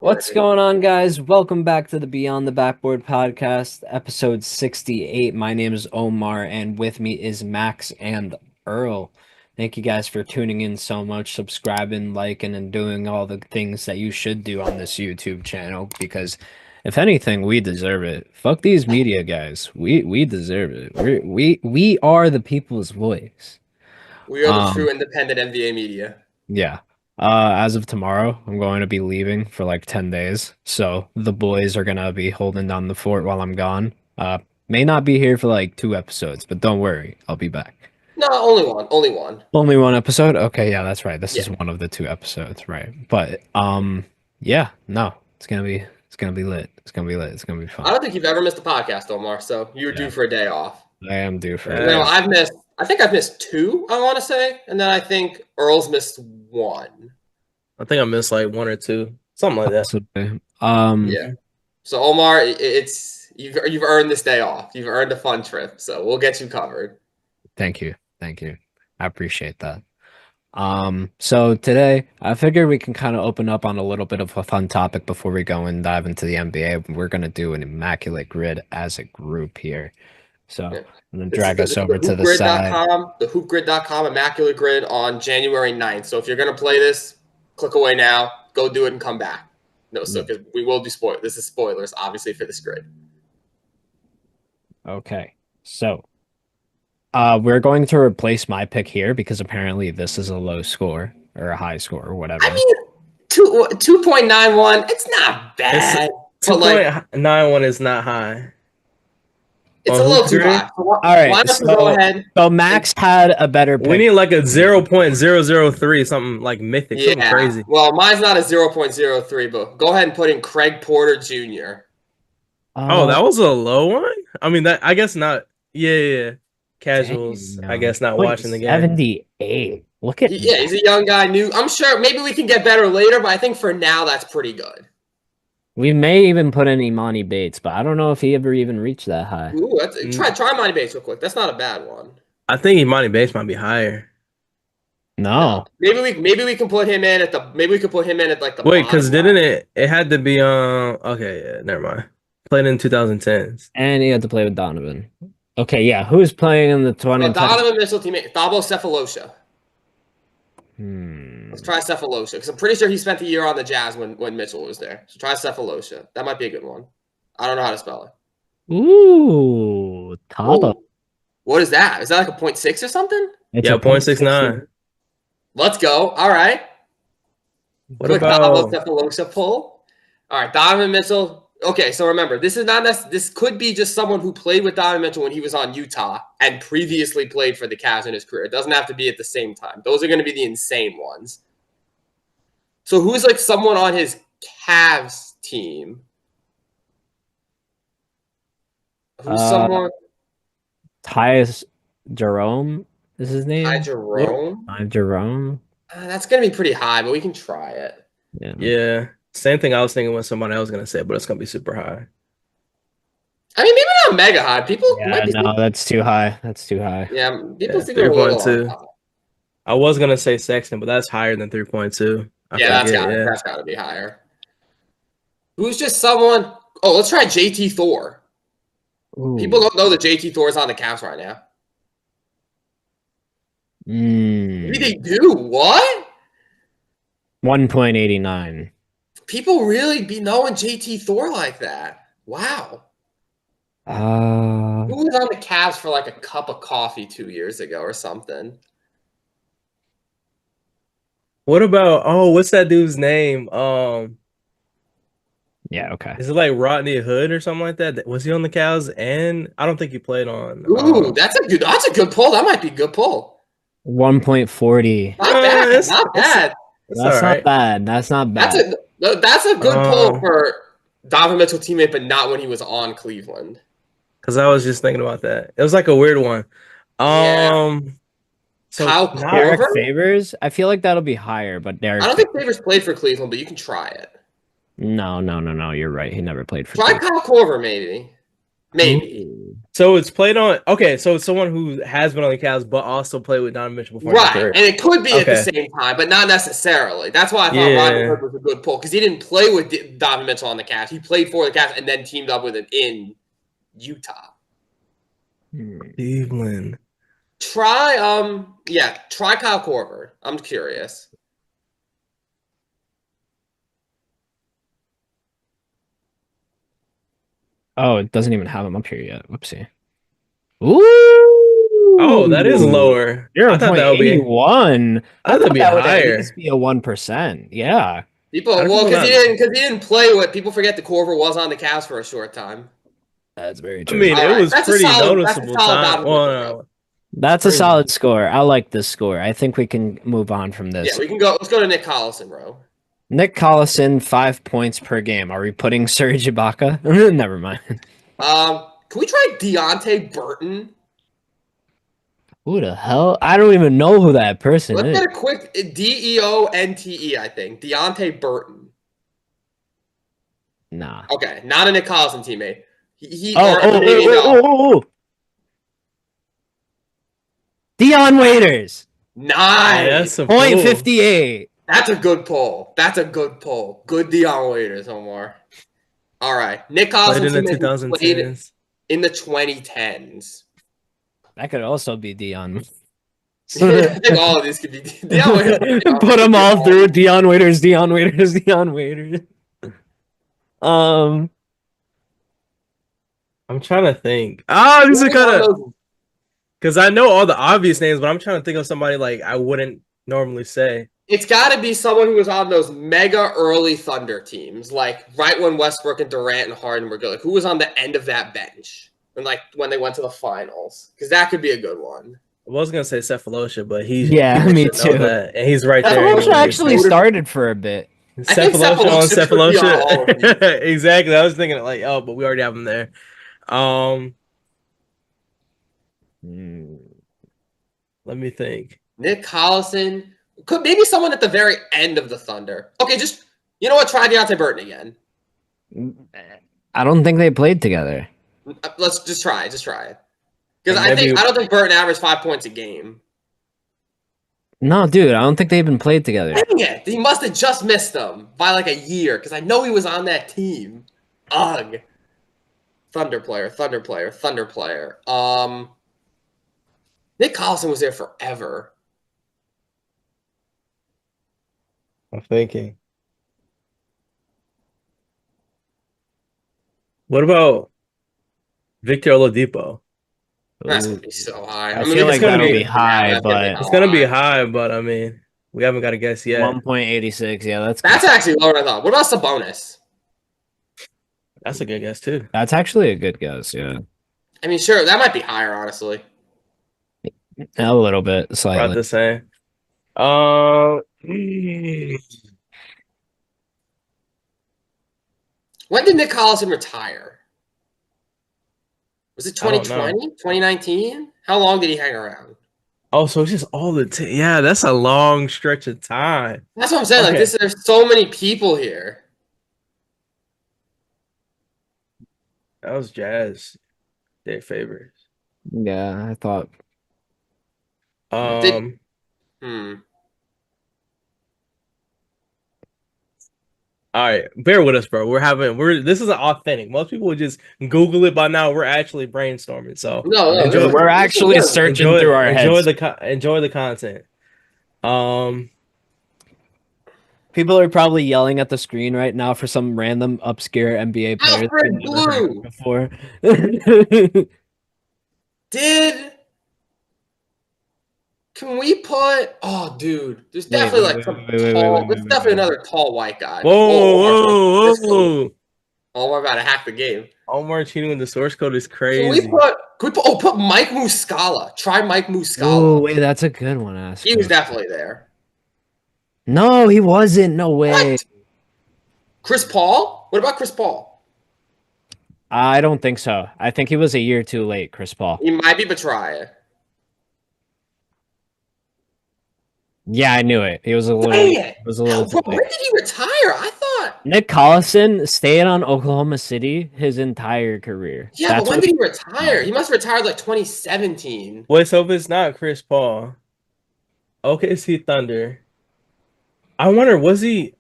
What's going on, guys? Welcome back to the Beyond the Backboard podcast, episode 68. My name is Omar, and with me is Max and Earl. Thank you guys for tuning in so much, subscribing, liking, and doing all the things that you should do on this YouTube channel, because if anything, we deserve it. Fuck these media guys. We deserve it. We are the people's voice. We are the true independent NBA media. Yeah. As of tomorrow, I'm going to be leaving for like 10 days. So the boys are gonna be holding down the fort while I'm gone. May not be here for like 2 episodes, but don't worry, I'll be back. No, only one. Only one. Only one episode? Okay, yeah, that's right. This Yeah. is one of the 2 episodes, right? But yeah, no, it's gonna be lit. It's gonna be lit. It's gonna be I fun. don't think you've ever missed a podcast, Omar. So you're due for a day off. I am due for You it. know, I think I've missed 2, I want to say. And then I think Earl's missed 1. I think I missed like 1 or 2, something like that. Possibly. Yeah. So Omar, you've earned this day off. You've earned a fun trip. So we'll get you covered. Thank you. I appreciate that. So today I figure we can kind of open up on a little bit of a fun topic before we go and dive into the NBA. We're gonna do an immaculate grid as a group here. So Yeah. I'm gonna drag us over to the side. The hoopgrid.com Immaculate Grid on January 9th. So if you're gonna play this, click away now, go do it and come back. No, so because we will do spoilers. This is spoilers, obviously, for this grid. Okay, so we're going to replace my pick here because apparently this is a low score or a high score or whatever. I mean, 2.91, it's not bad. 2.91 is not high. It's a little too high. All right, why don't you go ahead? So Max had a better pick. We need like a 0.003, something like mythic, something crazy. Well, mine's not a 0.03, but go ahead and put in Craig Porter Jr. Oh, that was a low one? I mean, that I guess not. Yeah. Casuals, Dang, no. I guess not watching the game. 78. Look at Yeah, he's a young guy, new. I'm sure maybe we can get better later, but I think for now that's pretty good. We may even put in Imani Bates, but I don't know if he ever even reached that high. Ooh, try Imani Bates real quick. That's not a bad one. I think Imani Bates might be higher. No. Maybe we can put him in at the like the Wait, because bottom didn't it had to be okay, yeah, never mind. Played in 2010s. And he had to play with Donovan. Okay, yeah. Who's playing in the 2010s? Donovan Mitchell teammate, Thabo Cephalosha. Hmm. Let's try Cephalosha, because I'm pretty sure he spent a year on the Jazz when Mitchell was there. So try Cephalosha. That might be a good one. I don't know how to spell it. Ooh, Thabo. What is that? Is that like a 0.6 or something? It's Yeah, a 0.69. Let's go. All right. What Quick about Thabo Cephalosha pull. All right, Donovan Mitchell. Okay, so remember, this could be just someone who played with Donovan Mitchell when he was on Utah and previously played for the Cavs in his career. It doesn't have to be at the same time. Those are going to be the insane ones. So who's like someone on his Cavs team? Who's someone? Tyus Jerome is his name? Ty Jerome? Ty Jerome? That's going to be pretty high, but we can try it. Yeah. Same thing I was thinking what somebody else was gonna say, but it's gonna be super high. I mean, maybe not mega high. People Yeah, no, that's too high. That's too high. Yeah, people think 3.2. I was gonna say Sexton, but that's higher than 3.2. That's got to be higher. Who's just someone? Oh, let's try JT Thor. Ooh. People don't know that JT Thor is on the Cavs right now. Maybe they do. What? 1.89. People really be knowing JT Thor like that. Wow. Who was on the Cavs for like a cup of coffee 2 years ago or something? What about what's that dude's name? Yeah, okay. Is it like Rodney Hood or something like that? Was he on the Cavs? And I don't think he played on. Ooh, that's a good pull. That might be a good pull. 1.40. Not bad. Not bad. That's not bad. That's not bad. That's a good pull for Donovan Mitchell teammate, but not when he was on Cleveland. Because I was just thinking about that. It was like a weird one. So Kyle Derek Korver? Favors? I feel like that'll be higher, but Derek. I don't think Favors played for Cleveland, but you can try it. No. You're right. He never played for Try Cleveland. Kyle Korver, maybe. Maybe. So it's played on. Okay, so it's someone who has been on the Cavs, but also played with Donovan Mitchell before. Right, and it could be at the same time, but not necessarily. That's why I thought Rodney Hood was a good pull, because he didn't play with Donovan Mitchell on the Cavs. He played for the Cavs and then teamed up with him in Utah. Cleveland. Try Kyle Korver. I'm curious. Oh, it doesn't even have him up here yet. Whoopsie. Ooh. Oh, that is lower. You're a 0.81. I thought that'd be that would higher. at least be a 1%. Yeah. Because he didn't play with. People forget the Korver was on the Cavs for a short time. That's very true. I mean, it was pretty noticeable time. That's a solid score. I like this score. I think we can move on from this. Yeah, we can go. Let's go to Nick Collison, bro. Nick Collison, 5 points per game. Are we putting Serge Ibaka? Never mind. Can we try Deonte Burton? Who the hell? I don't even know who that person is. Let's get a quick Deonte, I think. Deonte Burton. Nah. Okay, not a Nick Collison teammate. Dion Waiters. Nice. 0.58. That's a good pull. Good Dion Waiters, Omar. All right. Nick Collison in the 2010s. In the 2010s. That could also be Dion. I think all of these could be Dion Waiters. Put them all through. Dion Waiters. I'm trying to think. These are kind of, because I know all the obvious names, but I'm trying to think of somebody like I wouldn't normally say. It's got to be someone who was on those mega early Thunder teams, like right when Westbrook and Durant and Harden were good. Like, who was on the end of that bench when they went to the finals? Because that could be a good one. I was gonna say Cephalosha, but me too. And he's right there. Cephalosha actually started for a bit. Cephalosha. Exactly. I was thinking like, but we already have him there. Let me think. Nick Collison. Could maybe someone at the very end of the Thunder. Okay, just you know what? Try Deonte Burton again. I don't think they played together. Let's just try it. Because I don't think Burton averaged 5 points a game. No, dude, I don't think they even played together. Dang it! He must have just missed them by like a year. Because I know he was on that team. Ugh. Thunder player. Nick Collison was there forever. I'm thinking. What about Victor Oladipo? That's gonna be so high. I feel like that'll be high, but it's gonna be high. But I mean, we haven't got a guess yet. 1.86. Yeah, that's actually lower than I thought. What about Sabonis? That's a good guess too. That's actually a good guess. Yeah. I mean, sure, that might be higher, honestly. A little bit, slightly. About the same. When did Nick Collison retire? Was it 2020? 2019? How long did he hang around? Oh, so it's just all the time. Yeah, that's a long stretch of time. That's what I'm saying. Okay. Like there's so many people here. That was Jazz. Their favorites. Yeah, I thought. All right, bear with us, bro. This is authentic. Most people would just Google it by now. We're actually brainstorming, so we're actually searching through our heads. Enjoy the content. People are probably yelling at the screen right now for some random obscure NBA player Alfred Blue before. Can we put? Oh, dude, there's definitely there's definitely another tall white guy. Whoa! Oh, we're about to hack the game. Omar cheating with the source code is crazy. Can we put Mike Muscala? Try Mike Muscala. Oh, wait, that's a good one. He was definitely there. No, he wasn't. No way. What? Chris Paul? What about Chris Paul? I don't think so. I think he was a year too late, Chris Paul. He might be, but try it. Yeah, I knew it. He was a little. Dang It it! was a little too When late. did he retire? I thought. Nick Collison stayed on Oklahoma City his entire career. Yeah, but That's when what did he. he retire? He must have retired like 2017. Wait, so if it's not Chris Paul, OKC Thunder. I wonder, was he?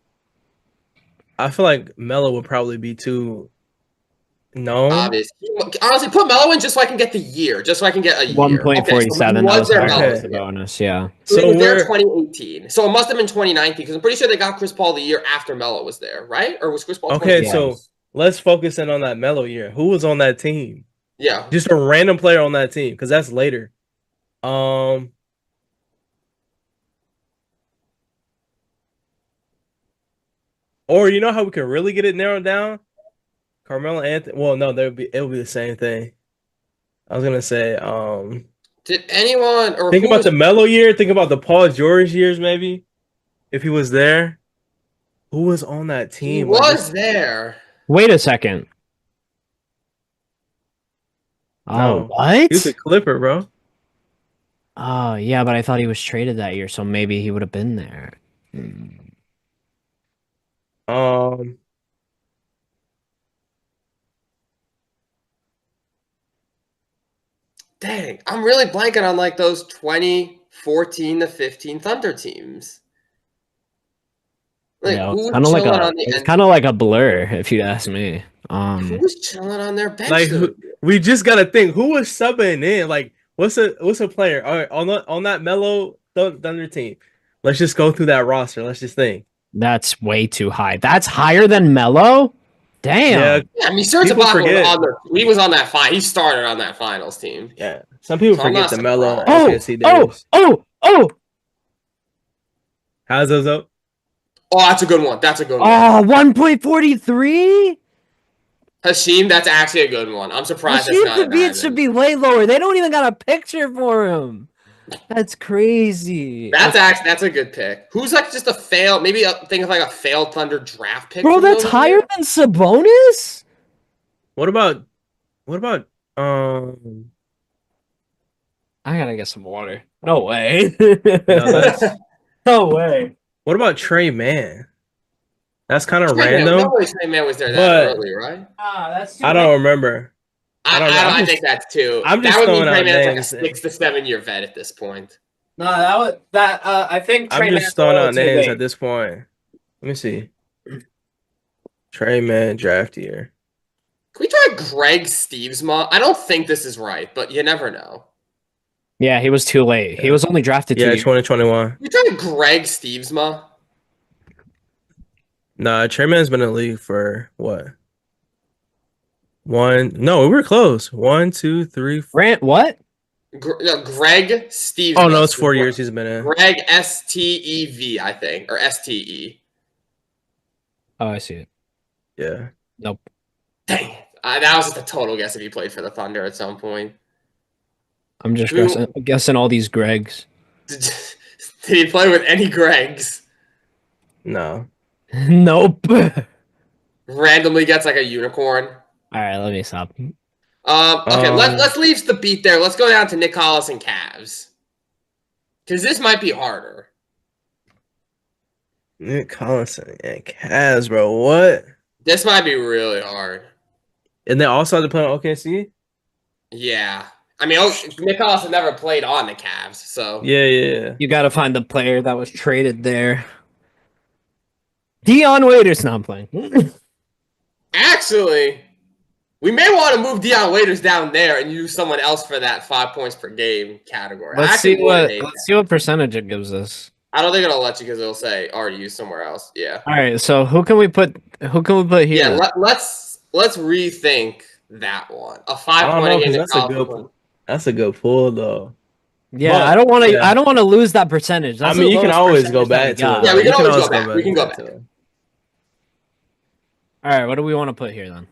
I feel like Melo would probably be too known. Obvious. Honestly, put Melo in just so I can get the year, just so I can get a year. Okay, so he 1.47. That was was their hard. Melo. That was the Yeah. bonus. Yeah. So he So was there we're 2018. So it must have been 2019 because I'm pretty sure they got Chris Paul the year after Melo was there, right? Or was Chris Paul okay. 2020? So let's focus in on that Melo year. Who was on that team? Yeah. Just a random player on that team, because that's later. Or you know how we can really get it narrowed down? Carmelo Anthony. Well, no, it'll be the same thing. I was gonna say, Did anyone or think who about was, the Melo year. Think about the Paul George years, maybe if he was there. Who was on that he team? was there? Wait a second. Oh, No, what? he was a Clipper, bro. Oh, yeah, but I thought he was traded that year, so maybe he would have been there. Um, Dang, I'm really blanking on like those 2014 to 15 Thunder teams. Like Yeah, who it's was kind of like chilling a on the it's end? kind of like a blur, if you ask me. Who was chilling on their bench? like Though? we just gotta think who was subbing in. Like, what's a player? All right, on that Melo Thunder team. Let's just go through that roster. Let's just think. That's way too high. That's higher than Melo? Damn. Yeah, Yeah, I mean, Serge people Ibaka was forget. on he was on that he started on that finals team. Yeah. Some people So I'm forget not the Melo surprised. OKC Oh, days. oh! How's those up? Oh, that's a good one. That's a good one. Oh, 1.43? Hashim, that's actually a good one. I'm surprised that's not an It should Ivan. be way lower. They don't even got a picture for him. That's crazy. That's a good pick. Who's like just a failed, maybe think of like a failed Thunder draft pick. Bro, from that's over higher there? than Sabonis? What about I gotta get some water. No way. that's No way. what about Trey Mann? That's kind of Trey Man, random. no way Trey Man was there that but- early, right? That's I don't remember. I don't know. I think that's too. I'm just that would mean throwing Trey out Man's like a names. 6 to 7 year vet at this point. No, I think I'm just throwing out names at this point. Let me see. Trey Mann draft year. Can we try Greg Stevesma? I don't think this is right, but you never know. Yeah, he was too late. He was only drafted 2 Yeah, years. 2021. Can we try Greg Stevesma? Nah, Trey Mann's been in the league for what? No, we were close. 1, 2, 3, 4. Grant, what? Greg Stevesma. Oh no, it's 4 years he's been in. Greg Stev, I think, or Ste. Oh, I see it. Yeah. Nope. Dang it. That was just a total guess if he played for the Thunder at some point. I'm just Who- guessing all these Gregs. Did he play with any Gregs? No. Nope. Randomly gets like a unicorn. All right, let me stop. Okay, let's leave the beat there. Let's go down to Nick Hollis and Cavs. Because this might be harder. Nick Collison and Cavs, bro. What? This might be really hard. And they also had to play on OKC? Yeah. I mean, Nick Hollis had never played on the Cavs, so. Yeah. You got to find the player that was traded there. Dion Waiters. No, I'm playing. Actually, we may want to move Dion Waiters down there and use someone else for that 5 points per game category. Let's see what percentage it gives us. I don't think it'll let you because it'll say already used somewhere else. Yeah. All right, so who can we put here? Yeah, let's rethink that one. A 5 I don't point know, game. 'cause that's a good pull though. Yeah, But- I don't want to. yeah. I don't want to lose that percentage. That's I mean, the you can lowest always go percentage that back to got. it. Yeah, we You can always always go back. We can go back. to it. All right, what do we want to put here then?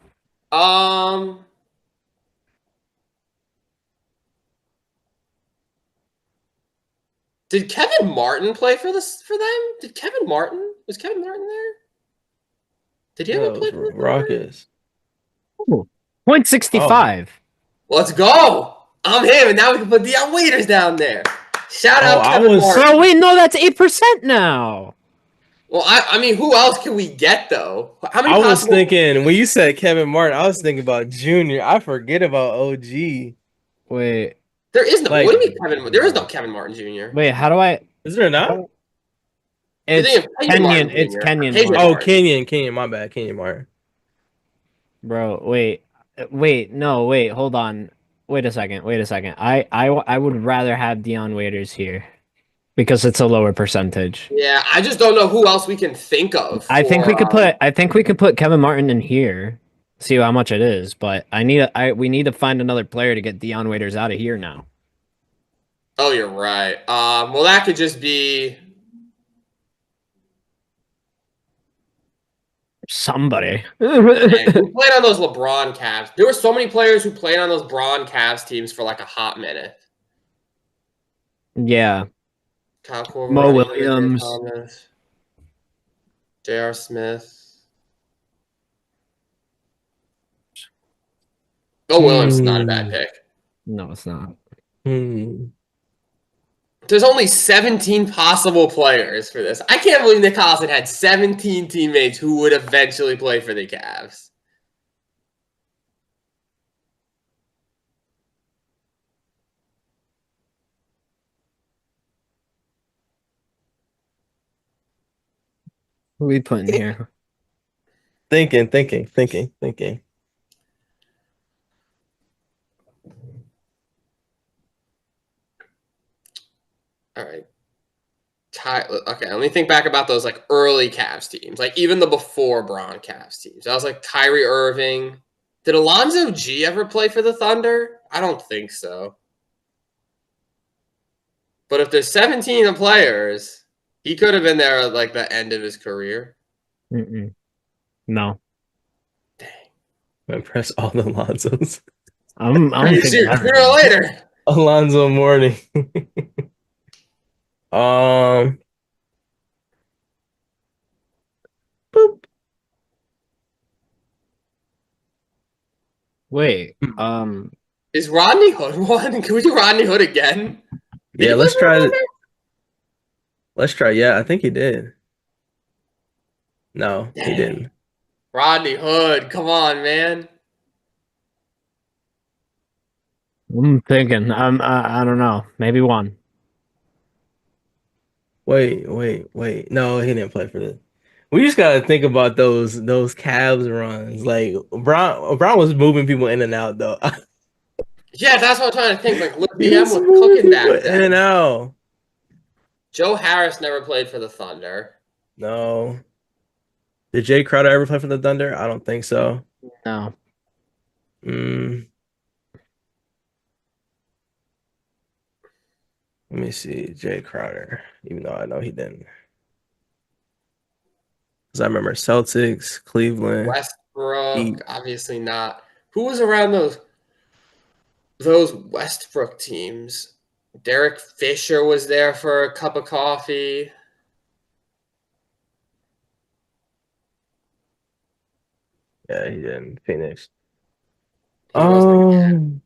Did Kevin Martin play for them? Was Kevin Martin there? Did he Yeah, ever it play was for the Rockets. 0.65. Let's go. I'm him, and now we can put Dion Waiters down there. Shout Oh, out I Kevin was- Martin. Bro, wait, no, that's 8% now. Well, I mean, who else can we get though? How many I was possible? thinking when you said Kevin Martin, I was thinking about Junior. I forget about OG. Wait, There is no. Like- What do you mean Kevin? There is no Kevin Martin Jr. wait, how do I? Is there not? You're It's thinking of Peyton Martin Kenyon. It's Jr. Kenyon. Peyton Martin. Oh, Martin. Kenyon, my bad, Kenyon Martin. Bro, wait, no, wait, hold on. Wait a second. I would rather have Dion Waiters here because it's a lower percentage. Yeah, I just don't know who else we can think of. I think we could for, put. I think we could put Kevin Martin in here. See how much it is, but we need to find another player to get Dion Waiters out of here now. Oh, you're right. Well, that could just be. Somebody. Man, who played on those LeBron Cavs? There were so many players who played on those Bron Cavs teams for like a hot minute. Yeah. Kyle Korver, Mo Ronnie Williams. Thomas, J.R. Smith. Mo Williams is not a bad pick. No, it's not. There's only 17 possible players for this. I can't believe Nick Collison had 17 teammates who would eventually play for the Cavs. Who we putting here? Thinking. All right. Okay, let me think back about those like early Cavs teams, like even the before Bron Cavs teams. I was like Kyrie Irving. Did Alonzo G ever play for the Thunder? I don't think so. But if there's 17 players, he could have been there at like the end of his career. No. Dang. I press all the Alonzos. I'm thinking Sooner everything. or later. Alonzo Mourning. Boop. Wait. Is Rodney Hood one? Can we do Rodney Hood again? Did Yeah, he let's play for try the it. Let's try. Yeah, I think he did. No, he Dang. didn't. Rodney Hood, come on, man. I'm thinking. I don't know. Maybe one. Wait. No, he didn't play for this. We just gotta think about those Cavs runs. Like Brown was moving people in and out though. Yeah, that's what I'm trying to think. Like, Lil He BM was was moving cooking back people in then. and out. Joe Harris never played for the Thunder. No. Did Jay Crowder ever play for the Thunder? I don't think so. No. Let me see. Jay Crowder, even though I know he didn't. Because I remember Celtics, Cleveland. Westbrook, Heat. obviously not. Who was around those Westbrook teams? Derek Fisher was there for a cup of coffee. Yeah, he didn't. Phoenix. He wasn't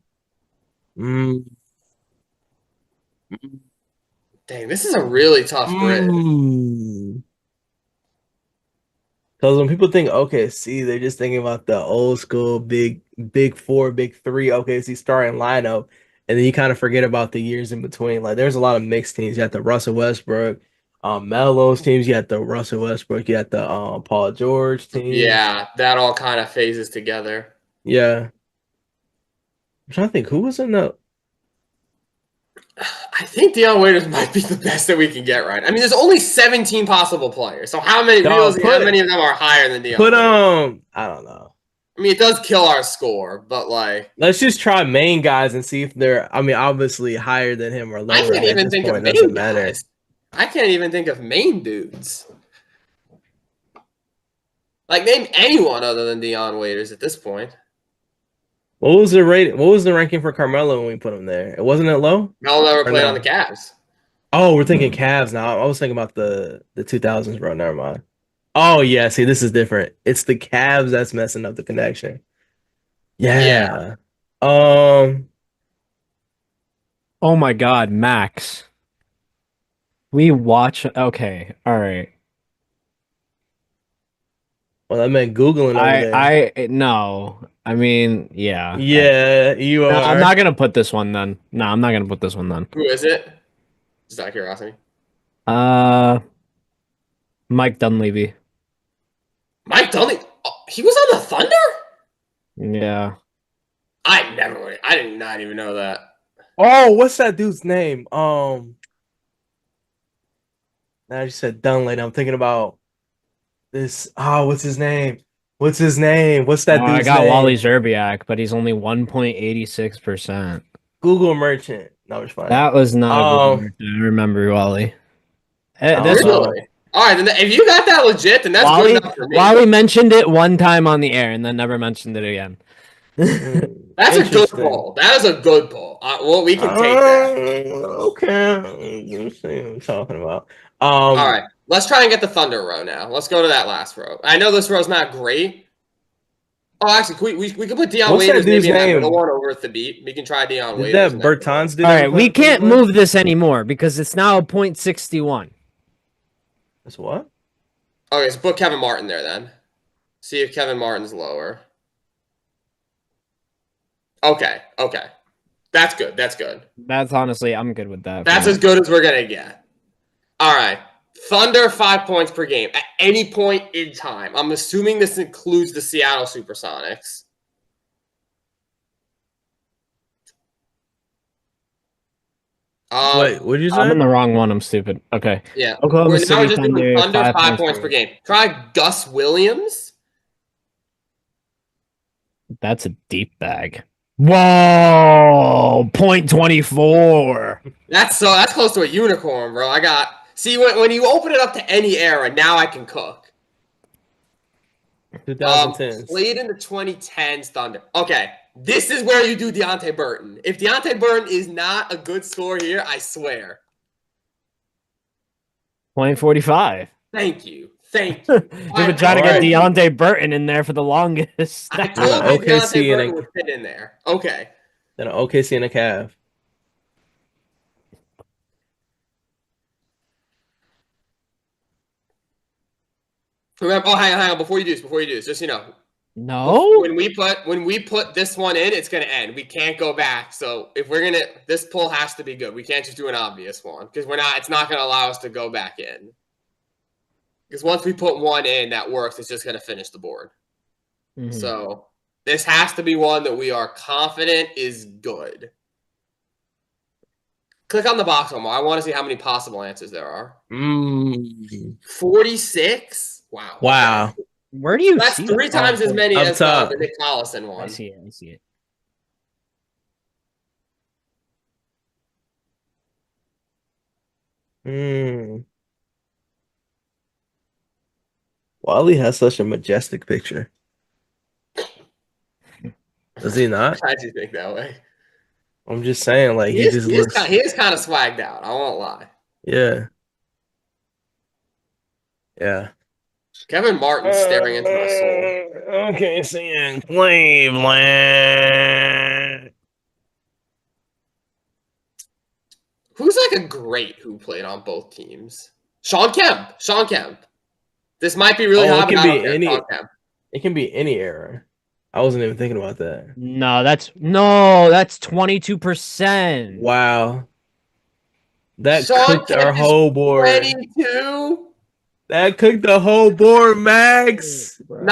again. Dang, this is a really tough grid. Because when people think OKC, they're just thinking about the old school big four, big three OKC starting lineup. And then you kind of forget about the years in between. Like there's a lot of mixed teams. You had the Russell Westbrook, Melo's teams. You had the Russell Westbrook. You had the Paul George team. Yeah, that all kind of phases together. Yeah. I'm trying to think who was in the. I think Dion Waiters might be the best that we can get right. I mean, there's only 17 possible players. So how many No, realistically, how many of them are higher than Dion Put Waiters? I don't know. I mean, it does kill our score, but like Let's just try main guys and see if they're. I mean, obviously higher than him or lower. I can't At even this think of point, main doesn't matter. guys. I can't even think of main dudes. Like name anyone other than Dion Waiters at this point. What was the rate? What was the ranking for Carmelo when we put him there? It wasn't it low? Mel never Or played no? on the Cavs. Oh, we're thinking Cavs now. I was thinking about the 2000s, bro. Never mind. Oh yeah, see, this is different. It's the Cavs that's messing up the connection. Yeah. Oh my God, Max. We watch. Okay, all right. Well, that meant Googling over there. No. I mean, yeah. Yeah, you No, I'm are. not gonna put this one then. No, I'm not gonna put this one then. Who is it? Just out of curiosity. Uh, Mike Dunleavy. Mike Dunley. Oh, he was on the Thunder? Yeah. I did not even know that. Oh, what's that dude's name? Now you said Dunlade. I'm thinking about this. Oh, what's his name? What's his name? What's Oh, that I dude's got Wally name? Zerbiak, but he's only 1.86%. Google Merchant. No, it's fine. That was not a good Um, one. I remember Wally. I don't This know. Really? All right, then if you got that legit, then that's good enough for me. Wally mentioned it one time on the air and then never mentioned it again. That's a good Interesting. poll. That is a good poll. Well, we can take that. Okay. Let's see what I'm talking about. All right, let's try and get the Thunder row now. Let's go to that last row. I know this row's not great. Oh, actually, we could put Dion What's that Waiters dude's maybe in that name? middle one over at the beat. We can try Dion Did Waiters. that in that row. Bertans do All that? right, we can't move this anymore because it's now a .61. That's what? Okay, so put Kevin Martin there then. See if Kevin Martin's lower. Okay. That's good. That's honestly, I'm good with that. That's as good as we're going to get. All right. Thunder 5 points per game at any point in time. I'm assuming this includes the Seattle Supersonics. Wait, what did you say? I'm in the wrong one. I'm stupid. Okay. Yeah. Oklahoma We're City now just doing Thunder, Thunder 5 points per per game. Try Gus Williams. That's a deep bag. Whoa, .24. That's close to a unicorn, bro. See when you open it up to any era, now I can cook. 2010s. Played in the 2010s Thunder. Okay, this is where you do Deontay Burton. If Deontay Burton is not a good score here, I swear. .45. Thank you. You've been trying to get Deontay Burton in there for the longest. I told you OKC Deontay Burton would fit in there. Okay. Then an OKC and a Cav. Remember, hang on. Before you do this, just No. When we put this one in, it's gonna end. We can't go back. So if this poll has to be good. We can't just do an obvious one because it's not gonna allow us to go back in. Because once we put one in that works, it's just gonna finish the board. Mm-hmm. So this has to be one that we are confident is good. Click on the box, Omar. I want to see how many possible answers there are. 46? Wow. Where do you That's see 3 times as many as the Nick Collison one. I see it. Wally has such a majestic picture. Does he not? Why do you think that way? I'm just saying, like he is kind of swagged out. I won't lie. Yeah. Kevin Martin staring into my soul. Okay, seeing Cleveland. Who's like a great who played on both teams? Sean Kemp. This might be really hot. It can be any era. I wasn't even thinking about that. No, that's 22%. Wow. That cooked our whole board. 22? That cooked the whole board, Max. No.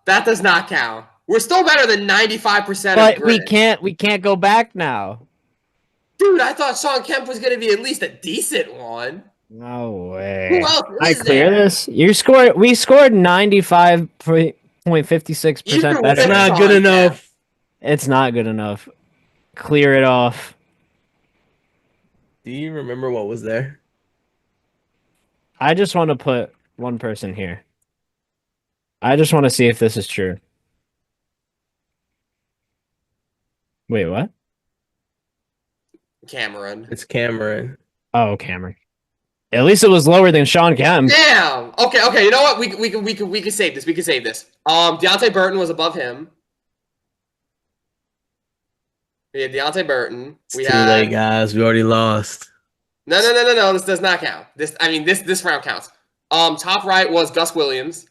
That does not count. We're still better than 95%. But we can't go back now. Dude, I thought Sean Kemp was going to be at least a decent one. No way. Who else I clear this? We scored 95.56% better. It's not good enough. It's not good enough. Clear it off. Do you remember what was there? I just want to put one person here. I just want to see if this is true. Wait, what? Cameron. It's Cameron. Oh, Cameron. At least it was lower than Sean Kemp. Damn. Okay. You know what? We can save this. Deontay Burton was above him. We had Deontay Burton. It's too late, guys. We already lost. No. This does not count. This round counts. Top right was Gus Williams.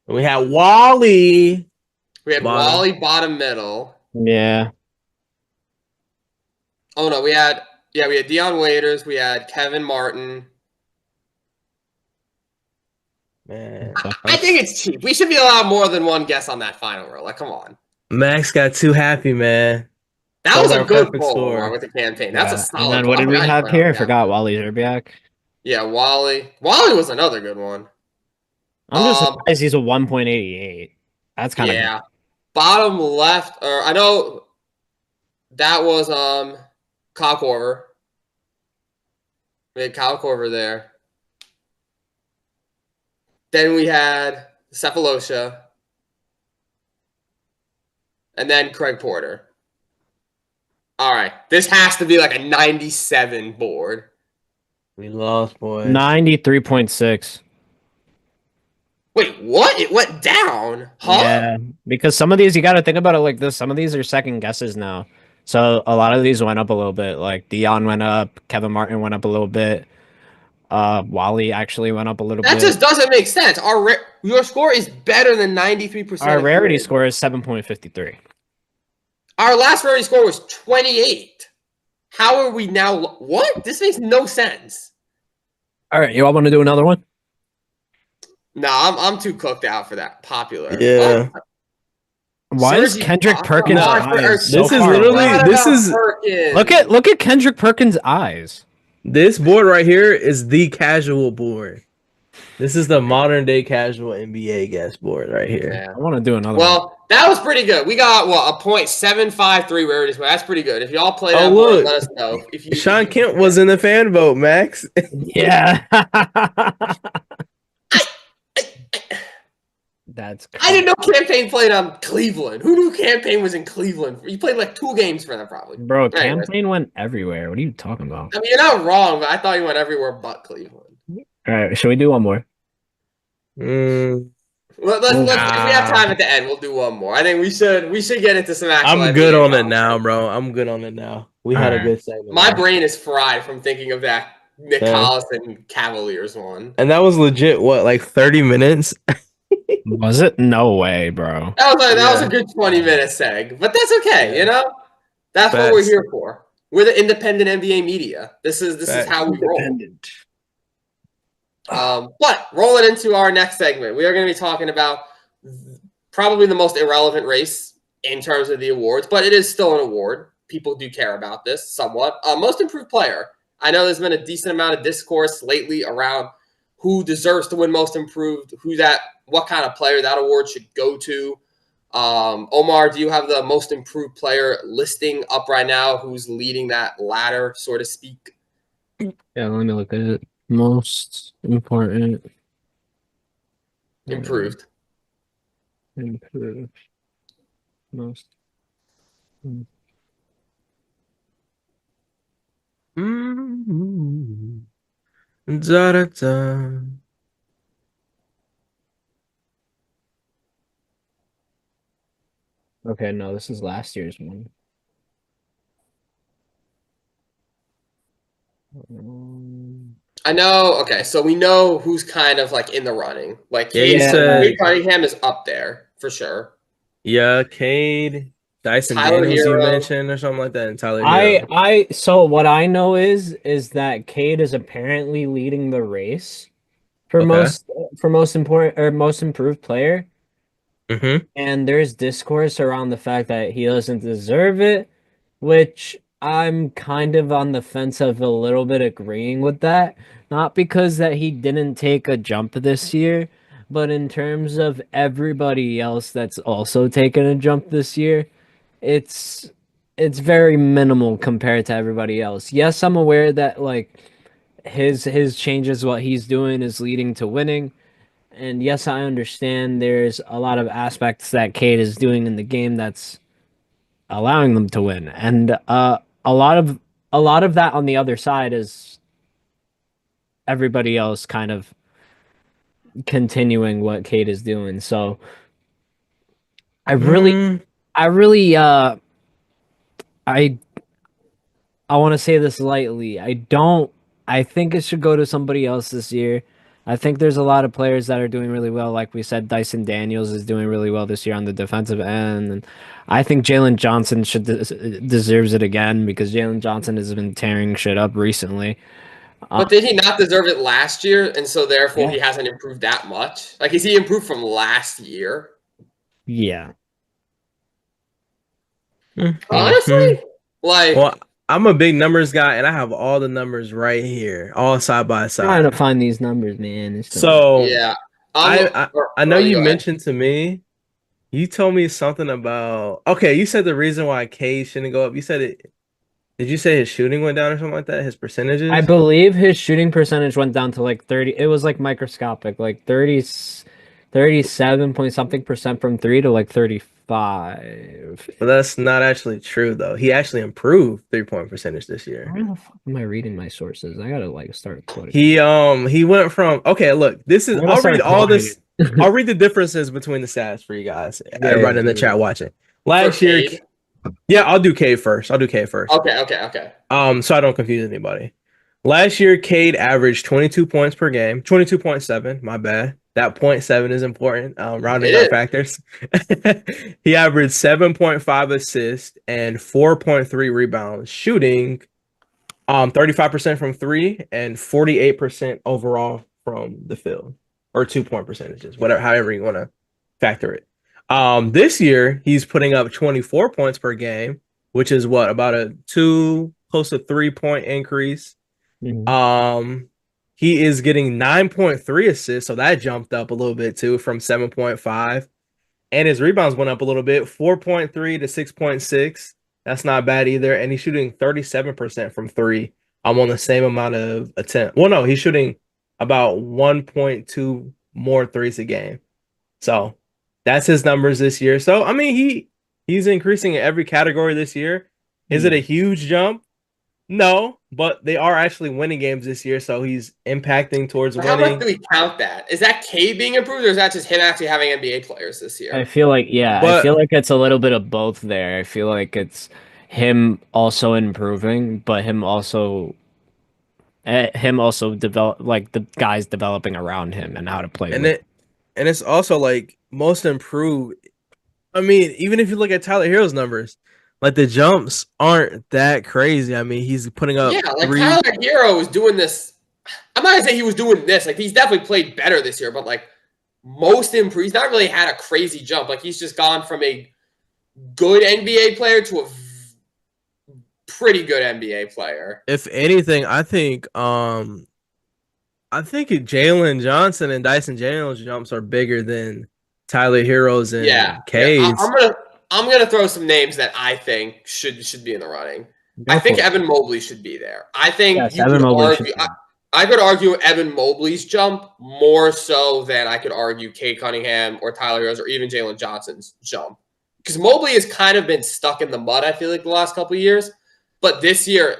We had Wally. We had Bottom. Wally bottom middle. Yeah. Oh no, we had Deion Waiters. We had Kevin Martin. Man, I think it's cheap. We should be allowed more than one guess on that final row. Like, come on. Max got too happy, man. That was a our good perfect poll score. with the campaign. That's a solid. And then poll. what did we I have forgot here? I about forgot that. Wally Zerbiak. Yeah, Wally. Wally was another good one. I'm just surprised he's a 1.88. That's kind of yeah. Bottom left, or I know that was Kyle Korver. We had Kyle Korver there. Then we had Cephalosha. And then Craig Porter. All right. This has to be like a 97 board. We lost, boys. 93.6. Wait, what? It went down? Huh? Yeah, because some of these, you got to think about it like this. Some of these are second guesses now. So a lot of these went up a little bit. Like Deion went up. Kevin Martin went up a little bit. Wally actually went up a little bit. That just doesn't make sense. Your score is better than 93%. Our rarity score is 7.53. Our last rarity score was 28. How are we now? What? This makes no sense. All right, you all want to do another one? No, I'm too cooked out for that. Popular. Yeah. Why is Kendrick Perkins' eyes so This is far literally away? this is Perkins. Look at Kendrick Perkins' eyes. this board right here is the casual board. This is the modern day casual NBA guest board right here. Yeah. I want to do another one. Well, that was pretty good. We got what, a .753 rarity score. That's pretty good. If y'all play that Oh, board, look. let us know. If you, Sean Kemp was in the fan vote, Max. Yeah. That's I didn't know Campaign played on Cleveland. Who knew Campaign was in Cleveland? He played like 2 games for them, probably. Bro, Anyways. Campaign went everywhere. What are you talking about? I mean, you're not wrong, but I thought he went everywhere but Cleveland. All right, should we do one more? Mm, Let's if we have time at the end, we'll do one more. I think we should get into some actual. I'm good on it now, bro. I'm good on it now. We had a good segment. My man. brain is fried from thinking of that Nick Collison Cavaliers one. And that was legit, what, like 30 minutes? Was it? No way, bro. That was a good 20-minute seg, but that's okay. You know, that's what we're here for. We're the independent NBA media. This is how we roll. But rolling into our next segment, we are going to be talking about probably the most irrelevant race in terms of the awards, but it is still an award. People do care about this somewhat. Most improved player. I know there's been a decent amount of discourse lately around who deserves to win most improved, what kind of player that award should go to. Omar, do you have the most improved player listing up right now? Who's leading that ladder, so to speak? Yeah, let me look at it. Most important. Improved. Most. Da-da-da. Okay, no, this is last year's one. I know. Okay, so we know who's kind of like in the running. Like Cade Cunningham is up there for sure. Yeah, Cade, Dyson Daniels you mentioned or something like that, and Tyler Hero. So what I know is that Cade is apparently leading the race for most important or most improved player. Mm-hmm. And there's discourse around the fact that he doesn't deserve it, which I'm kind of on the fence of a little bit agreeing with that. Not because that he didn't take a jump this year, but in terms of everybody else that's also taken a jump this year, it's very minimal compared to everybody else. Yes, I'm aware that like his changes, what he's doing is leading to winning. And yes, I understand there's a lot of aspects that Cade is doing in the game that's allowing them to win. And a lot of that on the other side is everybody else kind of continuing what Cade is doing. So I I want to say this lightly. I think it should go to somebody else this year. I think there's a lot of players that are doing really well. Like we said, Dyson Daniels is doing really well this year on the defensive end. And I think Jalen Johnson deserves it again because Jalen Johnson has been tearing shit up recently. But did he not deserve it last year, and so therefore Yeah. he hasn't improved that much? Like, is he improved from last year? Yeah. Honestly, like, Well, I'm a big numbers guy, and I have all the numbers right here, all side by Trying side. to find these numbers, man. It's still not. So yeah. I know Or you go ahead. mentioned to me, you told me something about. Okay, you said the reason why K shouldn't go up. You said it. Did you say his shooting went down or something like that? His I percentages? believe his shooting percentage went down to like 30. It was like microscopic, like 30, 37 point something percent from three to like 35. But that's not actually true though. He actually improved 3-point percentage this year. Where the fuck am I reading my sources? I gotta like start quoting. He went from okay, look, this is I'm gonna I'll start read all quoting this. it. I'll read the differences between the stats for you guys. Everybody in the chat watching. For Last year, Cade. yeah, I'll do K first. I'll do K first. Okay. So I don't confuse anybody. Last year, Cade averaged 22 points per game, 22.7. My bad. That point 0.7 is important. Rounding It up is. factors. He averaged 7.5 assists and 4.3 rebounds, shooting 35% from three and 48% overall from the field, or 2-point percentages, whatever, however you want to factor it. This year he's putting up 24 points per game, which is what, about a close to 3-point increase. Mhm. He is getting 9.3 assists, so that jumped up a little bit too from 7.5. And his rebounds went up a little bit, 4.3 to 6.6. That's not bad either. And he's shooting 37% from three. I'm on the same amount of attempt. Well, no, he's shooting about 1.2 more threes a game. So that's his numbers this year. So I mean, he's increasing in every category this year. Is it a huge jump? No, but they are actually winning games this year, so he's impacting towards But how much winning. do we count that? Is that Cade being improved, or is that just him actually having NBA players this I year? feel like, yeah, I But feel like it's a little bit of both there. I feel like it's him also improving, but him also develop like the guys developing around him and how to play and with. it's also like most improved. I mean, even if you look at Tyler Hero's numbers, like the jumps aren't that crazy. I mean, he's putting Yeah, up like three. Tyler Hero was doing this. I'm not gonna say he was doing this. Like, he's definitely played better this year, but like most improved, he's not really had a crazy jump. Like, he's just gone from a good NBA player to a pretty good NBA player. If anything, I think Jalen Johnson and Dyson Daniels jumps are bigger than Tyler Hero's and Yeah, Cade's. I'm gonna throw some names that I think should be in the running. I Go think for it. Evan Mobley should be there. I think Yes, you Evan could Mobley should argue. be. I could argue Evan Mobley's jump more so than I could argue Kate Cunningham or Tyler Heroes or even Jalen Johnson's jump. Because Mobley has kind of been stuck in the mud, I feel like, the last couple of years. But this year,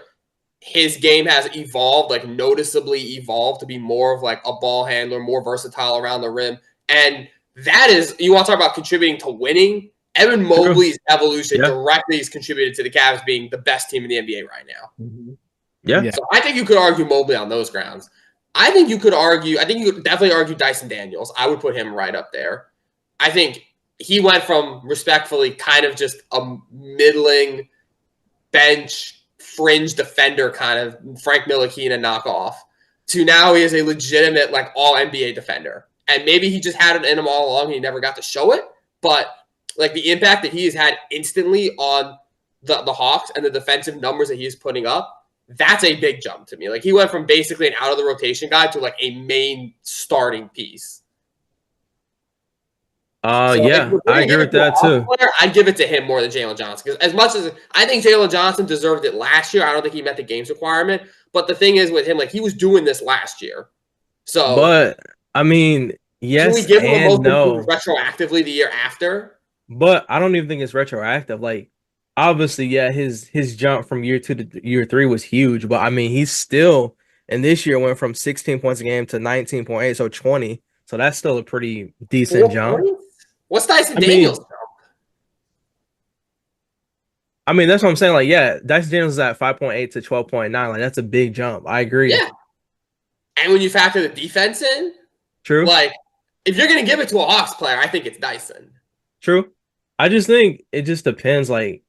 his game has evolved, like noticeably evolved to be more of like a ball handler, more versatile around the rim. And that is, you want to talk about contributing to winning? Evan Mobley's evolution directly has contributed to the Cavs being the best team in the NBA right now. Yeah. So I think you could argue Mobley on those grounds. I think you could definitely argue Dyson Daniels. I would put him right up there. I think he went from respectfully kind of just a middling bench fringe defender kind of Frank Ntilikina knockoff to now he is a legitimate like all NBA defender. And maybe he just had it in him all along and he never got to show it. But like the impact that he has had instantly on the Hawks and the defensive numbers that he is putting up, that's a big jump to me. Like he went from basically an out of the rotation guy to like a main starting piece. Yeah, I agree with that too. Player, I'd give it to him more than Jalen Johnson. Because as much as I think Jalen Johnson deserved it last year, I don't think he met the games requirement. But the thing is with him, like he was doing this last year. So, but I mean, yes, can we give him a most no, improved retroactively the year after? but I don't even think it's retroactive. Like, obviously, yeah, his jump from year 2 to year 3 was huge, but I mean, he's still, and this year went from 16 points a game to 19.8, so 20. So that's still a pretty decent jump. What's Dyson Daniels? I mean, that's what I'm saying. Like, yeah, Dyson Daniels is at 5.8 to 12.9. Like, that's a big jump. I agree. Yeah. And when you factor the defense in, True. like, if you're going to give it to a Hawks player, I think it's Dyson. True. I just think it just depends. Like,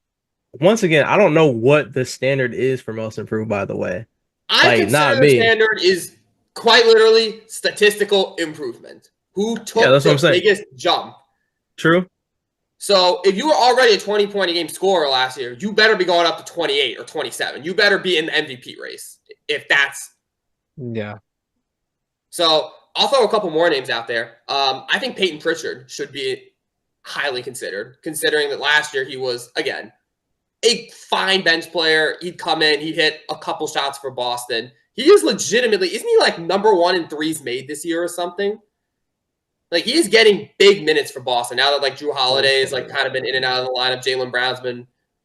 once again, I don't know what the standard is for most improved, by the way. I Like, not consider the me. standard is quite literally statistical improvement. Who Yeah, took that's what I'm the saying. biggest jump? True. So if you were already a 20-point a game scorer last year, you better be going up to 28 or 27. You better be in the MVP race if that's. Yeah. So I'll throw a couple more names out there. I think Peyton Pritchard should be highly considered, considering that last year he was, again, a fine bench player. He'd come in, he'd hit a couple shots for Boston. He is legitimately, isn't he like #1 in threes made this year or something? Like, he is getting big minutes for Boston now that like Drew Holiday has like kind of been in and out of the lineup. Jaylen Brown's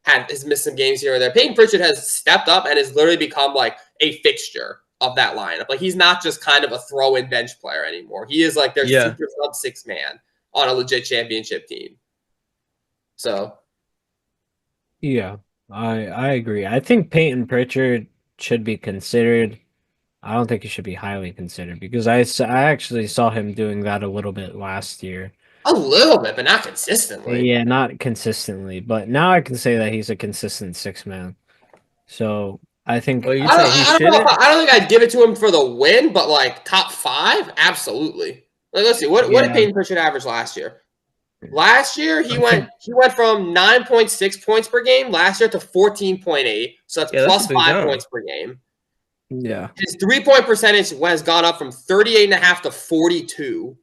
has missed some games here or there. Peyton Pritchard has stepped up and has literally become like a fixture of that lineup. Like, he's not just kind of a throw-in bench player anymore. He is like their Yeah. super sub six man on a legit championship team. So Yeah, I agree. I think Peyton Pritchard should be considered. I don't think he should be highly considered because I actually saw him doing that a little bit last year. a little bit, but not consistently. Yeah, not consistently, but now I can say that he's a consistent six man. So I think Well, you saying he shouldn't? I don't think I'd give it to him for the win, but like top 5, absolutely. Like, let's see, what did Yeah. Peyton Pritchard average last year? Last year he went from 9.6 points per game last year to 14.8, so that's Yeah, that's plus a big 5 jump. points per game. yeah, His 3-point percentage has gone up from 38.5 to 42.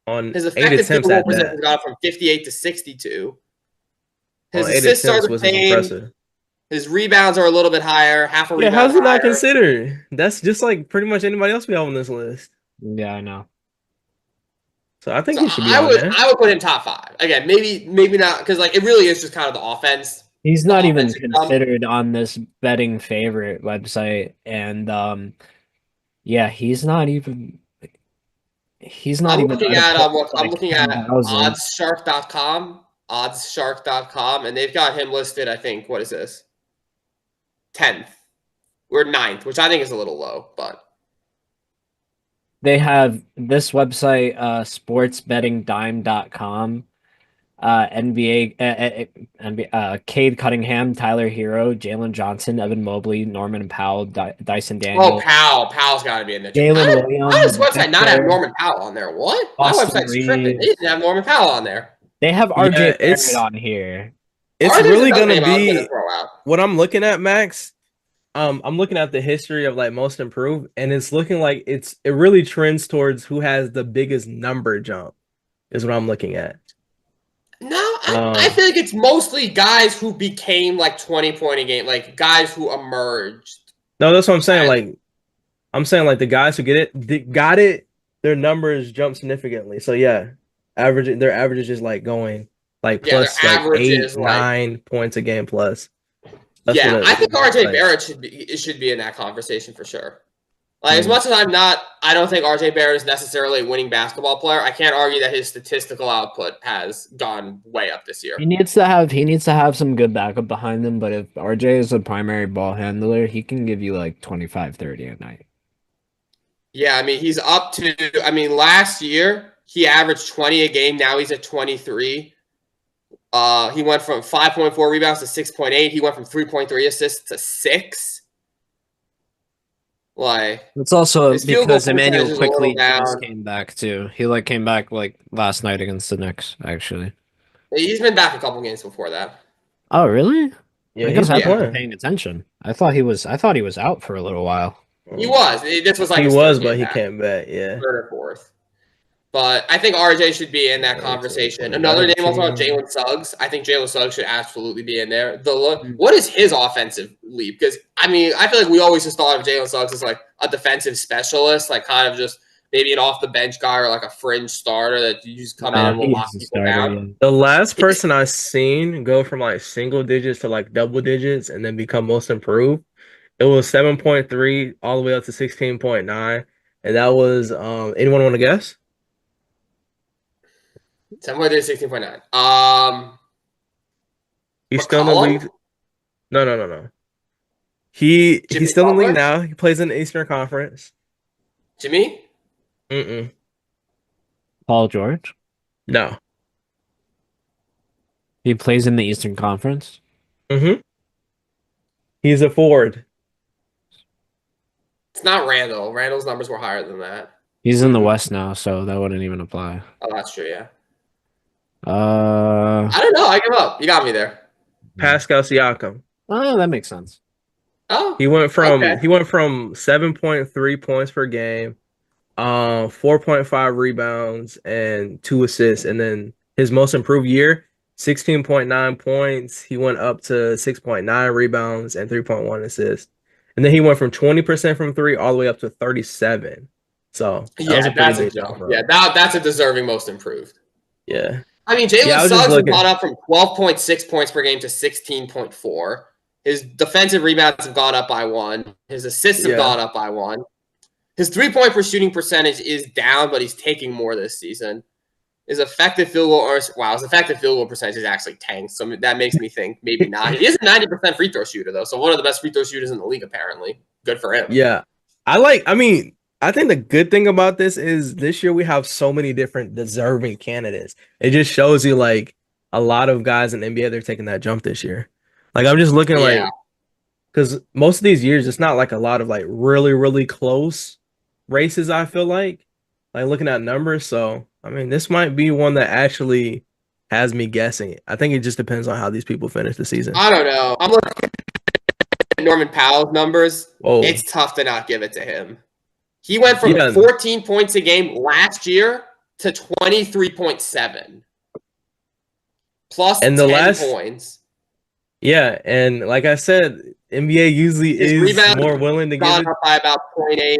On His 8 effective field attempts goal at percentage that. has gone up from 58 to 62. His On 8 assists are attempts, the which is same. impressive. His rebounds are a little bit higher, half a Yeah, rebound how's he not higher. considered? That's just like pretty much anybody else we have on this list. yeah, I know. So I think So he should be on there. I would put him top 5. Again, maybe not, because like it really is just kind of the offense. He's The not even offensive jump. considered on this betting favorite website, and yeah, he's not even I'm at looking a at point I'm like looking at 10,000. oddsshark.com, and they've got him listed, I think, what is this? 10th. We're 9th, which I think is a little low, but They have this website, sportsbettingdime.com, NBA, Cade Cunningham, Tyler Hero, Jalen Johnson, Evan Mobley, Norman Powell, Dyson Daniels, Powell's got to be in there too. Jalen How does Williams, this website not have Victor, Norman Powell on there? What? My Austin website's tripping. They Reeves. didn't have Norman Powell on there. They have Yeah, RJ Barrett on here. it's RJ's really another gonna name I was gonna be throw out. what I'm looking at, Max. I'm looking at the history of like most improved, and it's looking like it really trends towards who has the biggest number jump, is what I'm looking at. No, I feel like it's mostly guys who became like 20-point a game, like guys who emerged. No, that's what I'm saying. Like, I'm saying like the guys who got it, their numbers jump significantly. So yeah, their average is just like going like plus their like average 8, is like 9 points a game plus. That's yeah, what I think RJ like. Barrett should be in that conversation for sure. Like, as Mm. much as I don't think RJ Barrett is necessarily a winning basketball player. I can't argue that his statistical output has gone way up this year. He needs to have some good backup behind him, but if RJ is a primary ball handler, he can give you like 25, 30 a night. Yeah, I mean, he's up to, I mean, last year he averaged 20 a game. Now he's at 23. He went from 5.4 rebounds to 6.8. He went from 3.3 assists to 6. Like, It's also his field goal because Emmanuel percentage is a little quickly just down. came back too. He like came back like last night against the Knicks, actually. He's been back a couple games before that. Oh, really? Yeah, I he's guess I been wasn't playing. paying attention. I thought he was out for a little while. He was. This was like He his was, third but game he back. came back. Yeah. Third or fourth. But I think RJ should be in that conversation. Another name also Jalen Suggs. I think Jalen Suggs should absolutely be in there. What is his offensive leap? Because I mean, I feel like we always just thought of Jalen Suggs as like a defensive specialist, like kind of just maybe an off the bench guy or like a fringe starter that you just come in and will lock people down. The last person I've seen go from like single digits to like double digits and then become most improved, it was 7.3 all the way up to 16.9. And that was anyone want to guess? 7.3, 16.9. He's still in the league. No. He's Jimmy still in the league Butler? now. He plays in the Eastern Conference. Jimmy? Mm-mm. Paul George. No. He plays in the Eastern Conference. Mm-hmm. He's a forward. It's not Randall. Randall's numbers were higher than that. He's in the Mm-mm. West now, so that wouldn't even apply. Oh, that's true, yeah. Uh, I don't know. I give up. You got me there. Pascal Siakam. oh, that makes sense. Oh, He went okay. from 7.3 points per game, 4.5 rebounds and 2 assists, and then his most improved year, 16.9 points. He went up to 6.9 rebounds and 3.1 assists. And then he went from 20% from three all the way up to 37. So that was Yeah, a pretty that's a big jump. jump for Yeah, him. that's a deserving most improved. Yeah. I mean, Yeah, Jalen I was just Suggs has looking. gone up from 12.6 points per game to 16.4. His defensive rebounds have gone up by 1. His assists have Yeah. gone up by 1. His three-point per shooting percentage is down, but he's taking more this season. His effective field goal percentage is actually tanked. So that makes me think maybe not. He is a 90% free throw shooter, though. So one of the best free throw shooters in the league, apparently. Good for him. Yeah. I think the good thing about this is this year we have so many different deserving candidates. It just shows you like a lot of guys in the NBA they're taking that jump this year. Like I'm just looking Yeah. like because most of these years it's not like a lot of like really, really close races, I feel like looking at numbers. So I mean this might be one that actually has me guessing. I think it just depends on how these people finish the season. I don't know. I'm looking at Norman Powell's numbers. Oh, It's tough to not give it to him. He went from yeah. 14 points a game last year to 23.7. Plus And 10 points. Yeah, and like I said, NBA usually His is rebounds more willing to give gone it. up by about 0.8.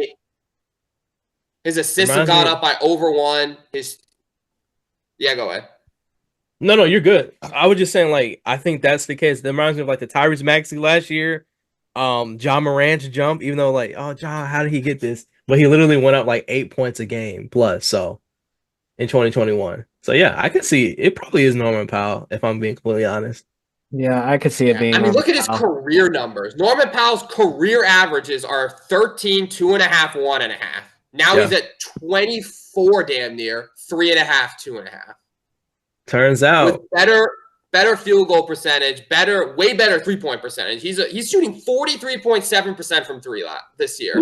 His assists have Reminds gone me. up by over 1. Yeah, go ahead. No, you're good. I was just saying, like, I think that's the case. That reminds me of like the Tyrese Maxey last year. John Morant's jump, even though like, oh John, how did he get this? But he literally went up like 8 points a game plus. So in 2021. So yeah, I could see it probably is Norman Powell, if I'm being completely honest. Yeah, I could see it being. I mean, Norman look at his Powell. career numbers. Norman Powell's career averages are 13, 2.5, 1.5. Now he's at 24 damn near, 3.5, 2.5. Turns out With better field goal percentage, way better 3-point percentage. He's shooting 43.7% from three this year.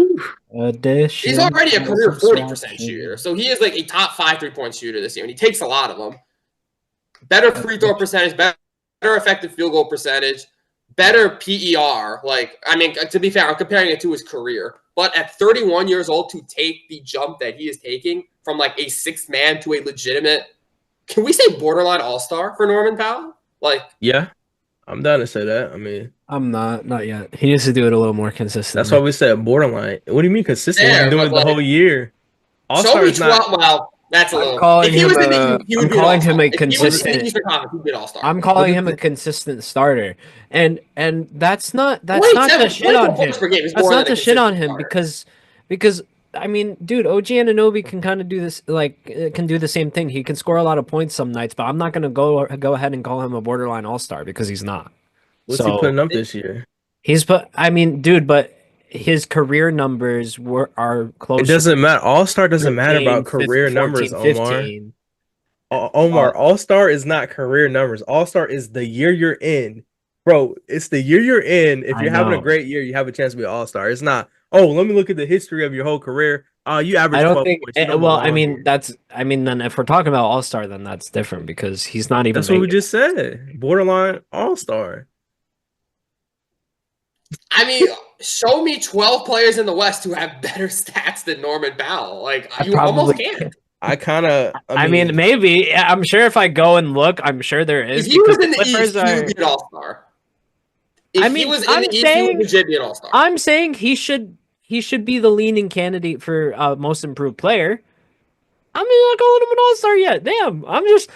He's already a career 40% shooter. So he is like a top 5 3-point shooter this year, and he takes a lot of them. Better free throw percentage, better effective field goal percentage, better PER. Like, I mean, to be fair, I'm comparing it to his career. But at 31 years old, to take the jump that he is taking from like a sixth man to a legitimate, can we say borderline all-star for Norman Powell? Like, yeah, I'm down to say that. I mean, I'm not yet. He needs to do it a little more consistently. that's why we said borderline. What do you mean consistent? He's Fair, been doing but it the whole year. show me All-Star is 12. not. Well, that's a I'm little. calling If he him was in a- the, he would I'm be an calling him all-star. a If he was in the consistent- Eastern Conference, he'd be an all-star. I'm calling him a consistent starter, and that's not to 27 shit on him. points per game is That's more not than a to shit on him consistent because I mean, dude, OG Anunoby can kind of do this, can do the same thing. He can score a lot of points some nights, but I'm not gonna go ahead and call him a borderline all-star because he's not. What's he putting up this year? I mean, dude, but his career numbers are close. It doesn't matter. All-Star doesn't 13, matter about career 14, numbers, Omar. 15. Omar, All-Star is not career numbers. All-Star is the year you're in. Bro, it's the year you're in. If you're having a great year, you have a chance to be an all-star. It's not, oh, let me look at the history of your whole career. You average 12 points. Then if we're talking about all-star, then that's different because he's not even. That's what we just said. Borderline all-star. I mean, show me 12 players in the West who have better stats than Norman Powell. Like, you almost can't. I mean, maybe. I'm sure if I go and look, I'm sure there is. If he was in the East, he would be an all-star. If he was in the East, he would legit be an all-star. I'm saying he should be the leading candidate for most improved player. I mean, not calling him an all-star yet. Damn. I'm He's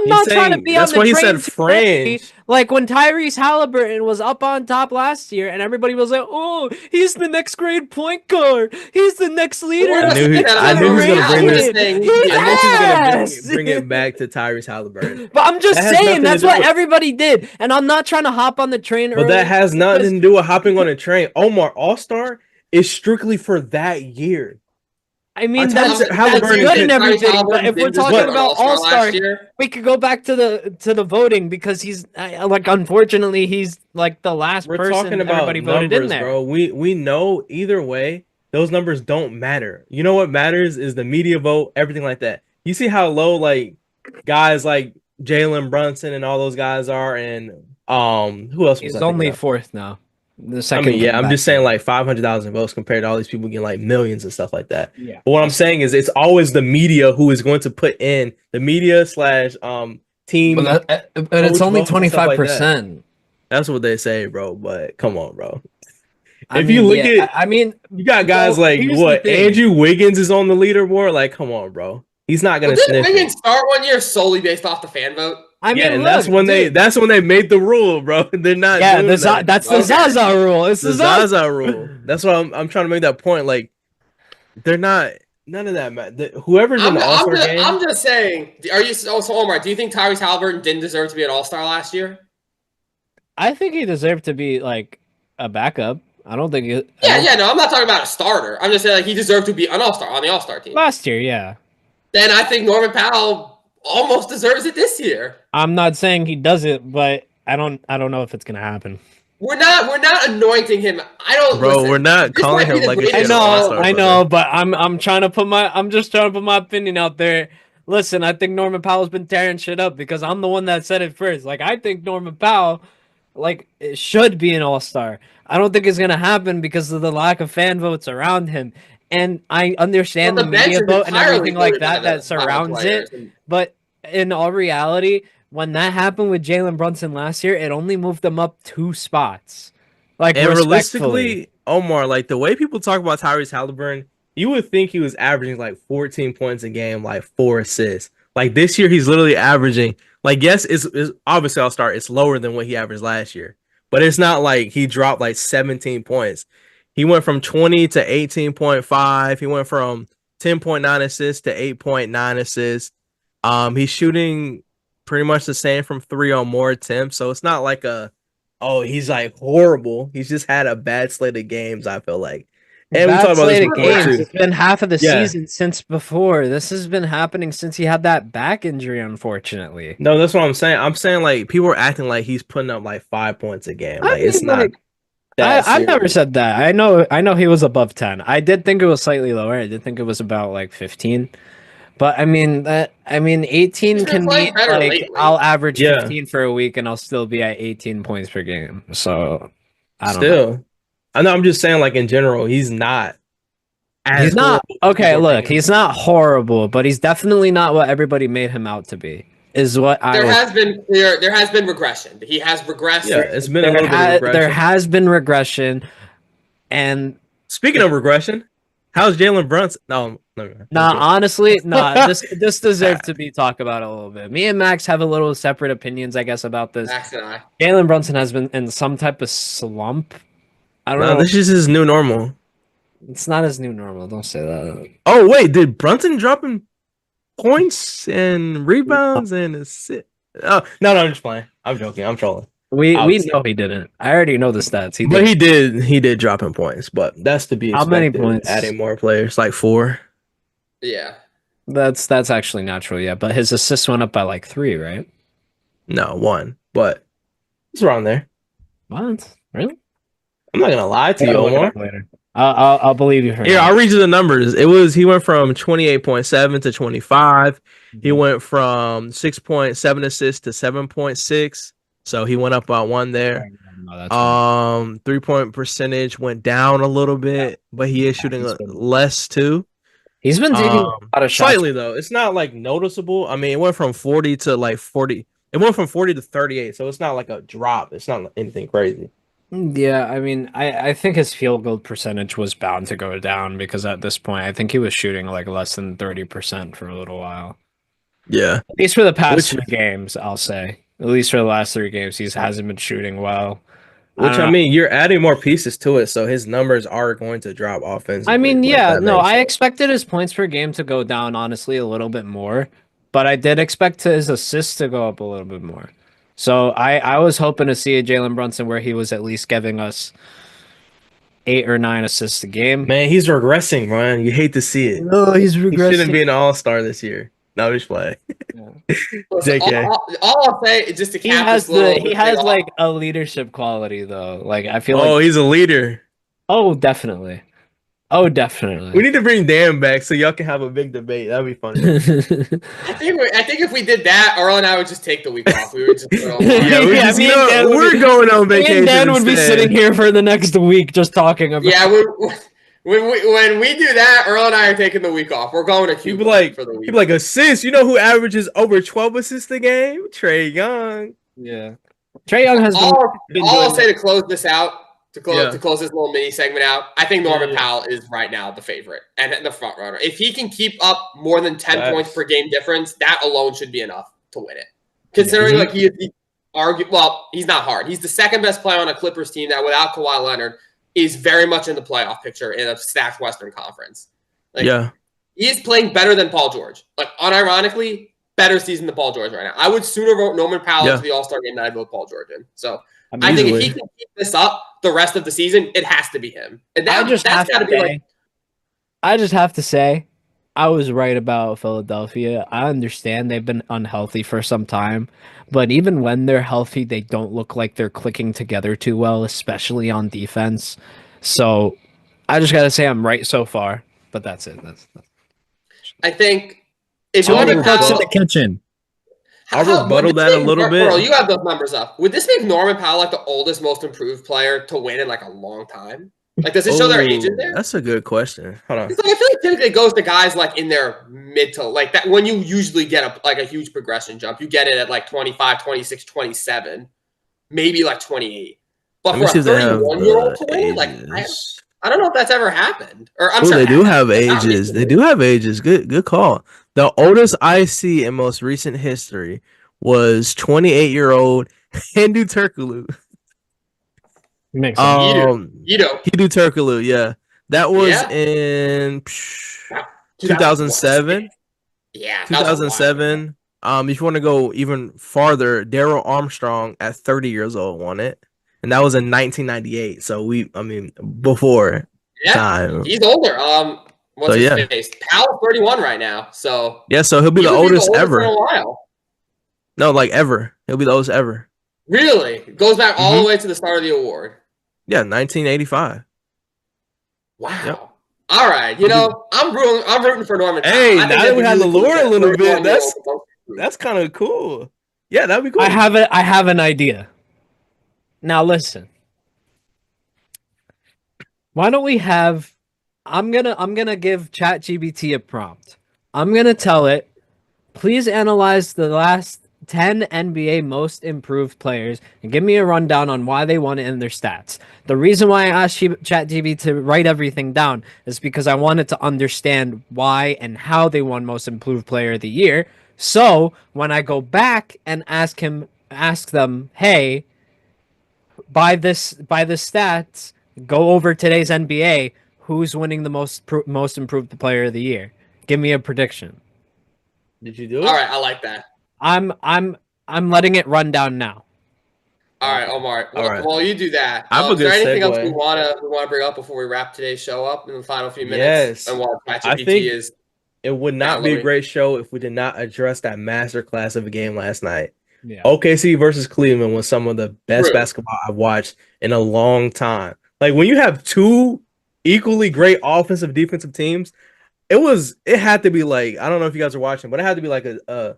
not trying to saying be on that's the why he train said too early. fringe. Like when Tyrese Halliburton was up on top last year and everybody was like, oh, he's the next great point guard. He's the next leader We're of not the saying next that I about knew he was Norman gonna Powell. bring We're this. just saying generation. he's He the I knew he was gonna has. bring it back to Tyrese Halliburton. But I'm just That has saying nothing to that's do what with. everybody did. And I'm not trying to hop on the train But that early has nothing because to do with hopping on a train. Omar All-Star is strictly for that year. I mean Tyrese that's Halliburton good and could, Tyrese everything, but Halliburton if we're didn't deserve talking an about All-Star all-star, last year. we could go back to the voting because he's like unfortunately he's like the last we're talking person about everybody voted in numbers, there. bro. We know either way, those numbers don't matter. You know what matters is the media vote, everything like that. You see how low like guys like Jalen Brunson and all those guys are, and who else was He's I thinking only of? fourth now. The I second mean, yeah, I'm comeback just saying team. like 500,000 votes compared to all these people getting like millions and stuff like that. Yeah. But what I'm saying is it's always the media who is going to put in the media slash team But it's coach only votes and stuff like that. 25%. That's what they say, bro. But come on, bro. I If you mean, look yeah. at I mean, you got guys well, like here's the what thing. Andrew Wiggins is on the leaderboard. Like, come on, bro. He's not Well, gonna didn't sniff Wiggins it. start one year solely based off the fan vote? I Yeah, mean, and look, dude. that's when they made the rule, bro. They're not Yeah, doing that that's the anymore. Okay. Zaza rule. It's The the Zaza. Zaza rule. That's what I'm trying to make that point. Like, they're not none of that. Whoever's in the All Star game. I'm just saying. Are you so Omar? Do you think Tyrese Halliburton didn't deserve to be an All-Star last year? I think he deserved to be like a backup. I don't think it. No, I'm not talking about a starter. I'm just saying like he deserved to be an All-Star on the All-Star team. Last year, yeah. Then I think Norman Powell almost deserves it this year. I'm not saying he does it, but I don't know if it's gonna happen. We're not anointing him. I don't. Bro, listen, we're not this calling might be him the like a greatest shit all-star, I brother. know, but I'm trying to put I'm just trying to put my opinion out there. Listen, I think Norman Powell's been tearing shit up because I'm the one that said it first. Like I think Norman Powell, like it should be an all-star. I don't think it's gonna happen because of the lack of fan votes around him. And I understand Well, the the bench media is vote and entirely everything like voted by that the that surrounds players. it. But in all reality, when that happened with Jalen Brunson last year, it only moved them up 2 spots. Like And respectfully. realistically, Omar, like the way people talk about Tyrese Halliburton, you would think he was averaging like 14 points a game, like 4 assists. Like this year, he's literally averaging, like, yes, it's obviously I'll start, it's lower than what he averaged last year, but it's not like he dropped like 17 points. He went from 20 to 18.5. He went from 10.9 assists to 8.9 assists. He's shooting pretty much the same from 3 or more attempts. So it's not like he's like horrible. He's just had a bad slate of games, I feel like. And we Bad talked about this slate of before games. too. It's been half of the Yeah. season since before. This has been happening since he had that back injury, unfortunately. No, that's what I'm saying. I'm saying like people are acting like he's putting up like 5 points a game. Like it's not. I've never said that. I know he was above 10. I did think it was slightly lower. I did think it was about like 15. But I mean 18 He's been can playing mean better like lately. I'll average Yeah. 15 for a week and I'll still be at 18 points per game. So I don't know. Still, I know. I'm just saying, like in general, he's not. He's not okay. people Look, think. he's not horrible, but he's definitely not what everybody made him out to be. Is what There has been regression. He has regressed. Yeah, it's been a little bit of regression. There has been regression, and Speaking of regression, how's Jalen Brunson? No. honestly, this deserves to be talked about a little bit. Me and Max have a little separate opinions, I guess, about this. Max and I. Jalen Brunson has been in some type of slump. I don't know. This is his new normal. It's not his new normal. Don't say that. Oh wait, did Brunson drop in points and rebounds and assists? Oh no, I'm just playing. I'm joking. I'm trolling. We know he didn't. I already know the stats. But he did drop in points. But that's to be expected. How many points? Adding more players, like 4. Yeah. That's actually natural, yeah. But his assists went up by like 3, right? No, 1. But it's around there. What? Really? I'm not gonna lie to you, Omar. Later. I'll believe you. Here, I'll read you the numbers. He went from 28.7 to 25. He went from 6.7 assists to 7.6. So he went up by 1 there. No, that's 3-point percentage went down a little bit, but he is shooting less too. He's been taking a lot of shots. Slightly though. It's not like noticeable. I mean, it went from 40 to like 40. It went from 40 to 38, so it's not like a drop. It's not anything crazy. Yeah, I mean, I think his field goal percentage was bound to go down because at this point, I think he was shooting like less than 30% for a little while. Yeah, At least for the past which three games, I'll say. At least for the last three games, he hasn't been shooting well. I which don't I know. mean, you're adding more pieces to it, so his numbers are going to drop I offensively. mean, Like yeah, that no, makes I sense. expected his points per game to go down, honestly, a little bit more, but I did expect his assists to go up a little bit more. So I was hoping to see a Jalen Brunson where he was at least giving us 8 or 9 assists a game. Man, he's regressing, man. You hate to see it. No, he's He shouldn't regressing. be an all-star this year. No, just play. Listen, JK. all I'll say is just to He cap has this little he thing has off. like a leadership quality though. Like I feel like Oh, he's a leader. oh definitely. Oh We definitely. need to bring Dan back so y'all can have a big debate. That'd be funny. I think if we did that, Earl and I would just take the week off. We would just put Omar. Yeah, we're Yeah, just we're going on me and vacation Dan would be sitting instead. here for the next week just talking about. Yeah, when we do that, Earl and I are taking the week off. We're going to He'd be Cuba for the he'd week. be like assists. You know who averages over 12 assists a game? Trey Young. Yeah. Trey Young has All been I'll doing say to close this out, to Yeah. close this little mini segment out, I think Norman Yeah. Powell is right now the favorite and the front runner. If he can keep up more than 10 Facts. points per game difference, that alone should be enough to win it. Considering Mhm. like he's not hard. He's the second best player on a Clippers team that without Kawhi Leonard is very much in the playoff picture in a stacked Western Conference. Like Yeah. he is playing better than Paul George. Like unironically, better season than Paul George right now. I would sooner vote Norman Powell Yeah. into the All-Star game than I'd vote Paul George in. So I I think if Easily. he can keep this up the rest of the season, it has to be him. And I just have that's got to to be say, like I just have to say, I was right about Philadelphia. I understand they've been unhealthy for some time, but even when they're healthy, they don't look like they're clicking together too well, especially on defense. So I just gotta say I'm right so far, but that's it. That's I think if I'll Norman rebuttal- Powell, kitchen. I'll would rebuttal this that a make- little bit. Earl, you have those numbers up. Would this make Norman Powell like the oldest, most improved player to win in like a long time? Like, does it show their age in Ooh, there? That's a good question. Hold on. Because like, I feel like typically it goes to guys like in their mid to like that when you usually get a huge progression jump. You get it at like 25, 26, 27, maybe like 28. But Let me for see a if they have 31-year-old to the win it, like ages. I don't know if that's ever happened. Or I'm Oh, sure they it do has. have It's not ages. They recently. do have ages. Good call. The oldest I see in most recent history was 28-year-old Hindu Turkoglu. Makes sense. Ito. Hindu Turkoglu, yeah. That was Yeah. in 2007. 2007. Yeah, that was a while ago. 2007. If you want to go even farther, Daryl Armstrong at 30 years old won it. And that was in 1998. So before Yeah, time. he's older. What's So, his yeah. face? Powell's 31 right now. So Yeah, so he'll be he the would be oldest in ever. a while. No, like ever. He'll be the oldest ever. Really? It goes back all the way to the start of the award. Yeah, 1985. Wow. Yep. All right. I'm rooting for Norman Powell. Hey, I think now that that'd we be had the really cool lure to a little get bit, 31-year-old that's kind of cool. Yeah, that'd be cool. I have an idea. Now listen. Why don't we have I'm gonna give ChatGPT a prompt. I'm gonna tell it, please analyze the last 10 NBA most improved players and give me a rundown on why they won it in their stats. The reason why I asked ChatGPT to write everything down is because I wanted to understand why and how they won most improved player of the year. So when I go back and ask them, hey, by this stats, go over today's NBA. Who's winning the most improved player of the year? Give me a prediction. Did you do it? All right, I like that. I'm letting it run down now. All right, Omar. All right. Well, you do that. I have a Is there good anything else we segue. wanna bring up before we wrap today's show up in the final few minutes? Yes. And while I ChatGPT think is it would not be a downloading. great show if we did not address that masterclass of a game last night. Yeah. OKC versus Cleveland was some of the best True. basketball I've watched in a long time. Like when you have two equally great offensive defensive teams, it had to be like, I don't know if you guys are watching, but it had to be like a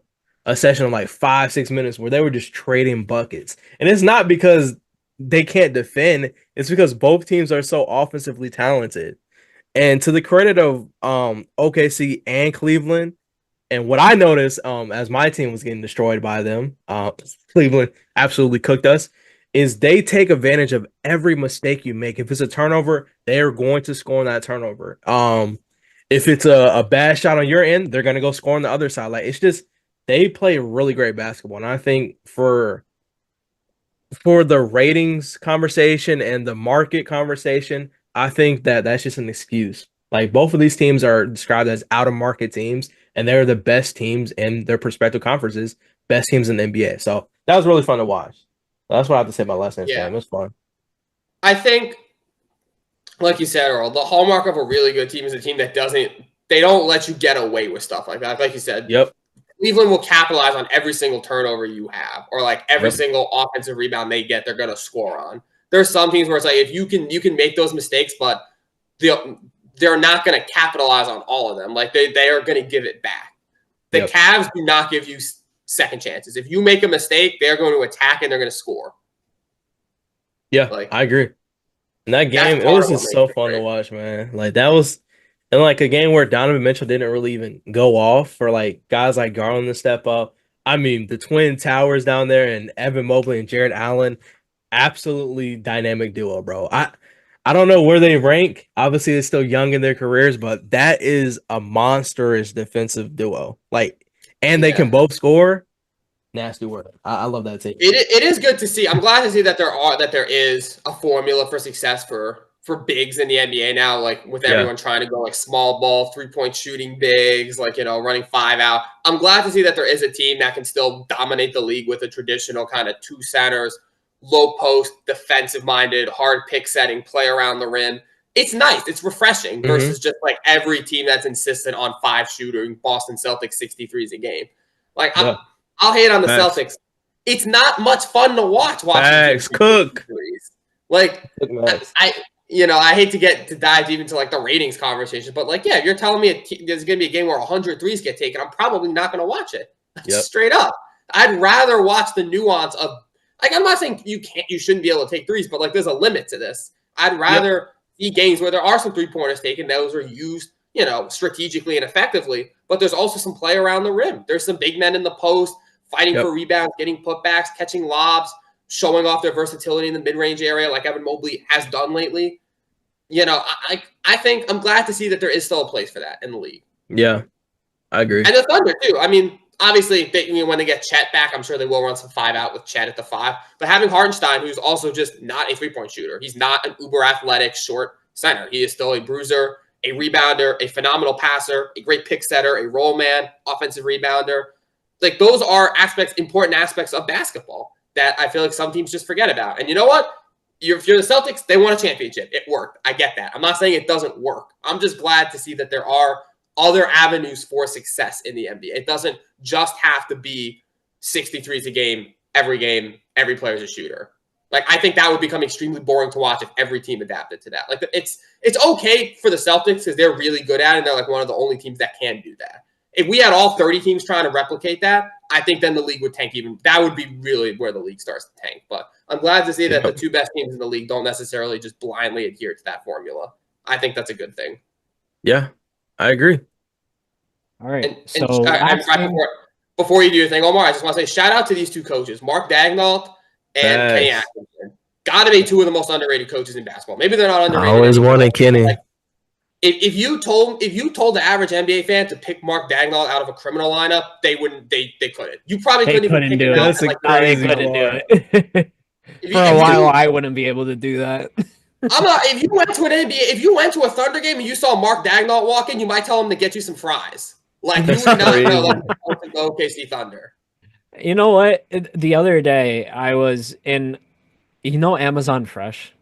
session of like 5-6 minutes where they were just trading buckets. And it's not because they can't defend, it's because both teams are so offensively talented. And to the credit of OKC and Cleveland, and what I noticed as my team was getting destroyed by them, Cleveland absolutely cooked us, is they take advantage of every mistake you make. If it's a turnover, they are going to score on that turnover. If it's a bad shot on your end, they're gonna go score on the other side. Like it's just they play really great basketball. And I think for the ratings conversation and the market conversation, I think that that's just an excuse. Like both of these teams are described as out of market teams, and they're the best teams in their respective conferences, best teams in the NBA. So that was really fun to watch. That's what I have to say about last night's game. It was fun. I think, like you said, Earl, the hallmark of a really good team is a team that they don't let you get away with stuff like that. Like you said, Yep. Cleveland will capitalize on every single turnover you have, or like every single offensive rebound they get, they're going to score on. There's some teams where it's like if you can make those mistakes, but they're not going to capitalize on all of them. Like they are going to give it back. The Cavs do not give you second chances. If you make a mistake, they're going to attack and they're going to score. Yeah, I agree. In that game, it was just so fun to watch, man. Like that was, and like a game where Donovan Mitchell didn't really even go off for like guys like Garland to step up. I mean, the Twin Towers down there and Evan Mobley and Jared Allen, absolutely dynamic duo, bro. I don't know where they rank. Obviously, they're still young in their careers, but that is a monstrous defensive duo. Like, and they can both score. Nasty work. I love that team. It is good to see. I'm glad to see that there is a formula for success for bigs in the NBA now. Like with everyone trying to go like small ball, 3-point shooting bigs, like running 5 out. I'm glad to see that there is a team that can still dominate the league with a traditional kind of 2 centers, low post, defensive minded, hard pick setting, play around the rim. It's nice. It's refreshing versus just like every team that's insistent on 5 shooting Boston Celtics 63s a game. Like I'll hate on the Celtics. It's not much fun to watch. Cook. Like I hate to dive deep into like the ratings conversation, but like if you're telling me there's going to be a game where 100 threes get taken, I'm probably not going to watch it. Straight up. I'd rather watch the nuance of like I'm not saying you shouldn't be able to take threes, but like there's a limit to this. I'd rather see games where there are some 3-pointers taken. Those are used strategically and effectively, but there's also some play around the rim. There's some big men in the post fighting for rebounds, getting putbacks, catching lobs, showing off their versatility in the mid-range area like Evan Mobley has done lately. I think I'm glad to see that there is still a place for that in the league. Yeah, I agree. And the Thunder too. I mean, obviously, when they get Chet back, I'm sure they will run some 5 out with Chet at the 5. But having Hartenstein, who's also just not a 3-point shooter, he's not an uber athletic short center. He is still a bruiser, a rebounder, a phenomenal passer, a great pick setter, a roll man, offensive rebounder. Like those are important aspects of basketball that I feel like some teams just forget about. And you know what? If you're the Celtics, they won a championship. It worked. I get that. I'm not saying it doesn't work. I'm just glad to see that there are other avenues for success in the NBA. It doesn't just have to be 63s a game, every player's a shooter. Like I think that would become extremely boring to watch if every team adapted to that. Like it's okay for the Celtics because they're really good at it and they're like one of the only teams that can do that. If we had all 30 teams trying to replicate that, I think then the league would tank even. That would be really where the league starts to tank. But I'm glad to see that the 2 best teams in the league don't necessarily just blindly adhere to that formula. I think that's a good thing. Yeah, I agree. All right. Before you do your thing, Omar, I just want to say shout out to these 2 coaches, Mark Daigneault and Kenny Atkinson. Got to be 2 of the most underrated coaches in basketball. Maybe they're not underrated. I always wanted Kenny. Like, if you told the average NBA fan to pick Mark Daigneault out of a criminal lineup, they wouldn't. They couldn't. You probably couldn't even pick him out. They couldn't do it. For a while, I wouldn't be able to do that. If you went to a Thunder game and you saw Mark Daigneault walk in, you might tell him to get you some fries. Like you would not know the OKC Thunder. You know what? The other day I was in, Amazon Fresh,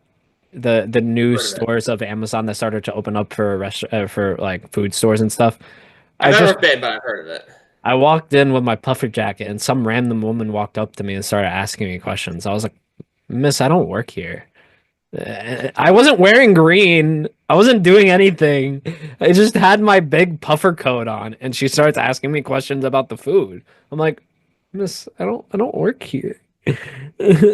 the new stores of Amazon that started to open up for for like food stores and stuff. I've never been, but I've heard of it. I walked in with my puffer jacket and some random woman walked up to me and started asking me questions. I was like, "Miss, I don't work here." I wasn't wearing green. I wasn't doing anything. I just had my big puffer coat on, and she starts asking me questions about the food. I'm like, "Miss, I don't work here."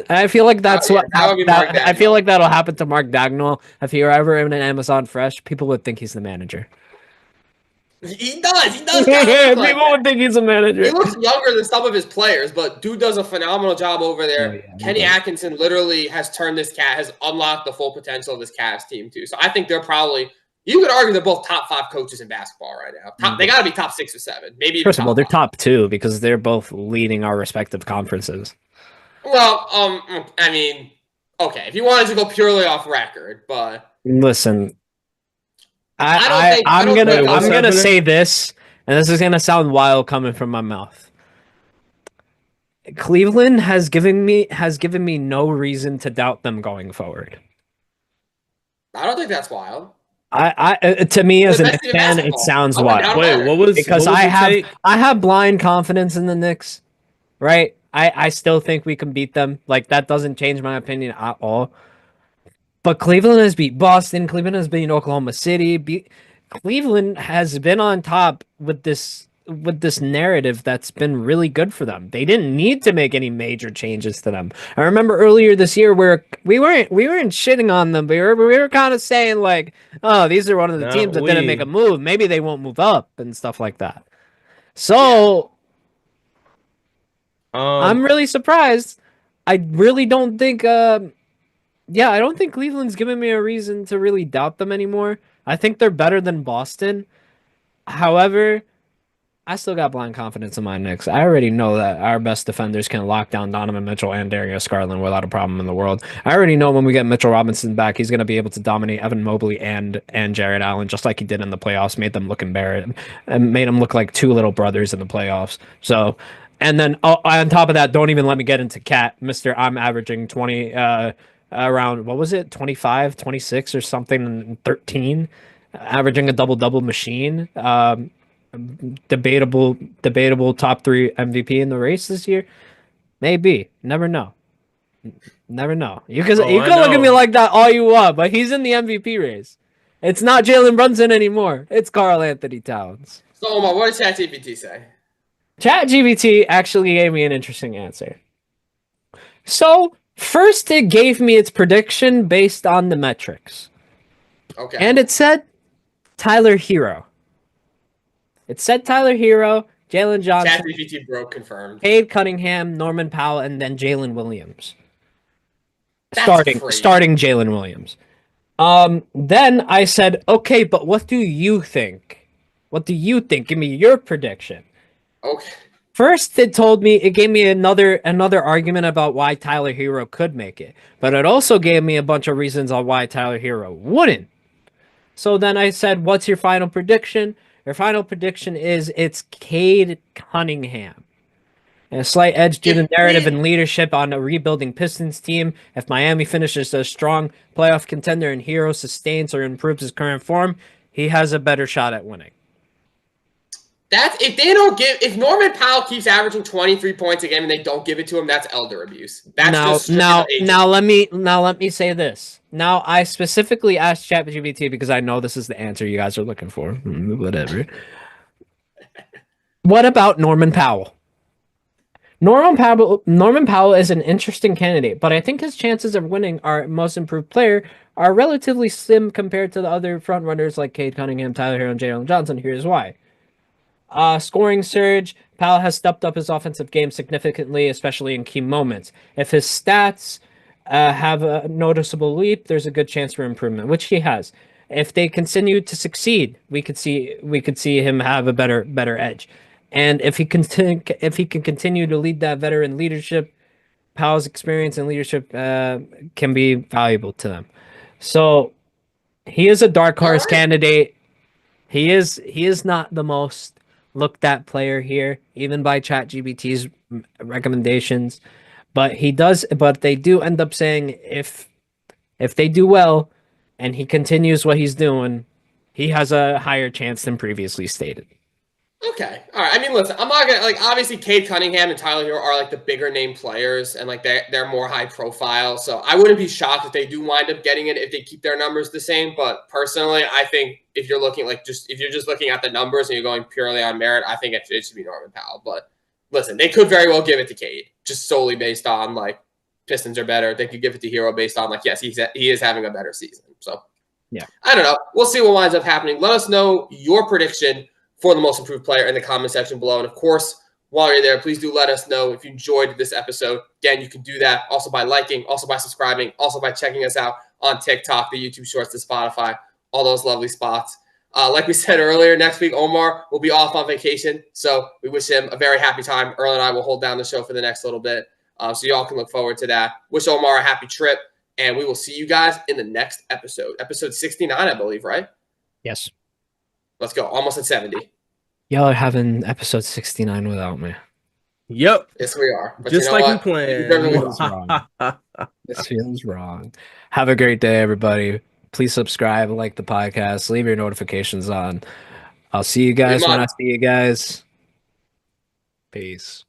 I feel like that's I feel like that'll happen to Mark Daigneault if he were ever in an Amazon Fresh. People would think he's the manager. He does. He does kind of look like People would think he's a manager. He looks younger than some of his players, but dude does a phenomenal job over there. Oh, yeah, Kenny Atkinson literally has turned has unlocked the full potential of this Cavs team too. So I think they're probably, you could argue they're both top 5 coaches in basketball right now. They got to be top 6 or 7, maybe even First of all, they're 5. top 2 because they're both leading our respective conferences. Well, I mean, okay, if you wanted to go purely off record, but listen, I'm gonna say this, and this is gonna sound wild coming from my mouth. Cleveland has given me no reason to doubt them going forward. I don't think that's wild. To me as a fan, it sounds wild. Wait, what was because I have blind confidence in the Knicks, right? I still think we can beat them. Like, that doesn't change my opinion at all. But Cleveland has beat Boston. Cleveland has beat Oklahoma City. Cleveland has been on top with this narrative that's been really good for them. They didn't need to make any major changes to them. I remember earlier this year where we weren't shitting on them. We were kind of saying like, oh, these are one of the teams that didn't make a move. Maybe they won't move up and stuff like that. So I'm really surprised. I really don't think I don't think Cleveland's given me a reason to really doubt them anymore. I think they're better than Boston. However, I still got blind confidence in my Knicks. I already know that our best defenders can lock down Donovan Mitchell and Darius Garland without a problem in the world. I already know when we get Mitchell Robinson back, he's going to be able to dominate Evan Mobley and Jared Allen, just like he did in the playoffs, made them look embarrassed and made them look like 2 little brothers in the playoffs. So, and then on top of that, don't even let me get into Cat, Mr. I'm averaging 20, around, what was it, 25, 26 or something, 13, averaging a double-double machine. Debatable top 3 MVP in the race this year. Maybe. Never know. You can look at me like that all you want, but he's in the MVP race. It's not Jalen Brunson anymore. It's Karl Anthony Towns. So, Omar, what did ChatGPT say? ChatGPT actually gave me an interesting answer. So, first it gave me its prediction based on the metrics. Okay. And it said Tyler Hero. Jalen Johnson, ChatGPT broke, confirmed. Cade Cunningham, Norman Powell, and then Jalen Williams. That's starting Jalen Williams. Then I said, okay, but what do you think? Give me your prediction. Okay. First, it gave me another argument about why Tyler Hero could make it, but it also gave me a bunch of reasons on why Tyler Hero wouldn't. So then I said, what's your final prediction? Your final prediction is it's Cade Cunningham. And a slight edge due to narrative and leadership on a rebuilding Pistons team. If Miami finishes a strong playoff contender and Hero sustains or improves his current form, he has a better shot at winning. If Norman Powell keeps averaging 23 points a game and they don't give it to him, that's elder abuse. That's now let me say this. Now, I specifically asked ChatGPT because I know this is the answer you guys are looking for. Whatever. What about Norman Powell? Norman Powell is an interesting candidate, but I think his chances of winning our most improved player are relatively slim compared to the other frontrunners like Cade Cunningham, Tyler Hero, and Jalen Johnson. Here's why. Scoring surge, Powell has stepped up his offensive game significantly, especially in key moments. If his stats have a noticeable leap, there's a good chance for improvement, which he has. If they continue to succeed, we could see him have a better edge. And if he can continue to lead that veteran leadership, Powell's experience and leadership can be valuable to them. So he is a dark horse candidate. He is not the most looked at player here, even by ChatGPT's recommendations. But they do end up saying if they do well and he continues what he's doing, he has a higher chance than previously stated. Okay. All right. I mean, listen, I'm not going to, obviously Cade Cunningham and Tyler Hero are, the bigger name players and, they're more high profile. So I wouldn't be shocked if they do wind up getting it if they keep their numbers the same. But personally, I think if you're looking, if you're just looking at the numbers and you're going purely on merit, I think it should be Norman Powell. But listen, they could very well give it to Cade just solely based on, Pistons are better. They could give it to Hero based on, yes, he is having a better season. So, yeah, I don't know. We'll see what winds up happening. Let us know your prediction for the most improved player in the comment section below. And of course, while you're there, please do let us know if you enjoyed this episode. Again, you can do that also by liking, also by subscribing, also by checking us out on TikTok, the YouTube Shorts, the Spotify, all those lovely spots. Like we said earlier, next week, Omar will be off on vacation. So we wish him a very happy time. Earl and I will hold down the show for the next little bit. So y'all can look forward to that. Wish Omar a happy trip. And we will see you guys in the next episode. Episode 69, I believe, right? Yes. Let's go. Almost at 70. Y'all are having episode 69 without me. Yep. Yes, we are. But just you know like what? we planned. Feels wrong. This feels wrong. Have a great day, everybody. Please subscribe, like the podcast, leave your notifications on. I'll see you guys when I see you guys. Peace.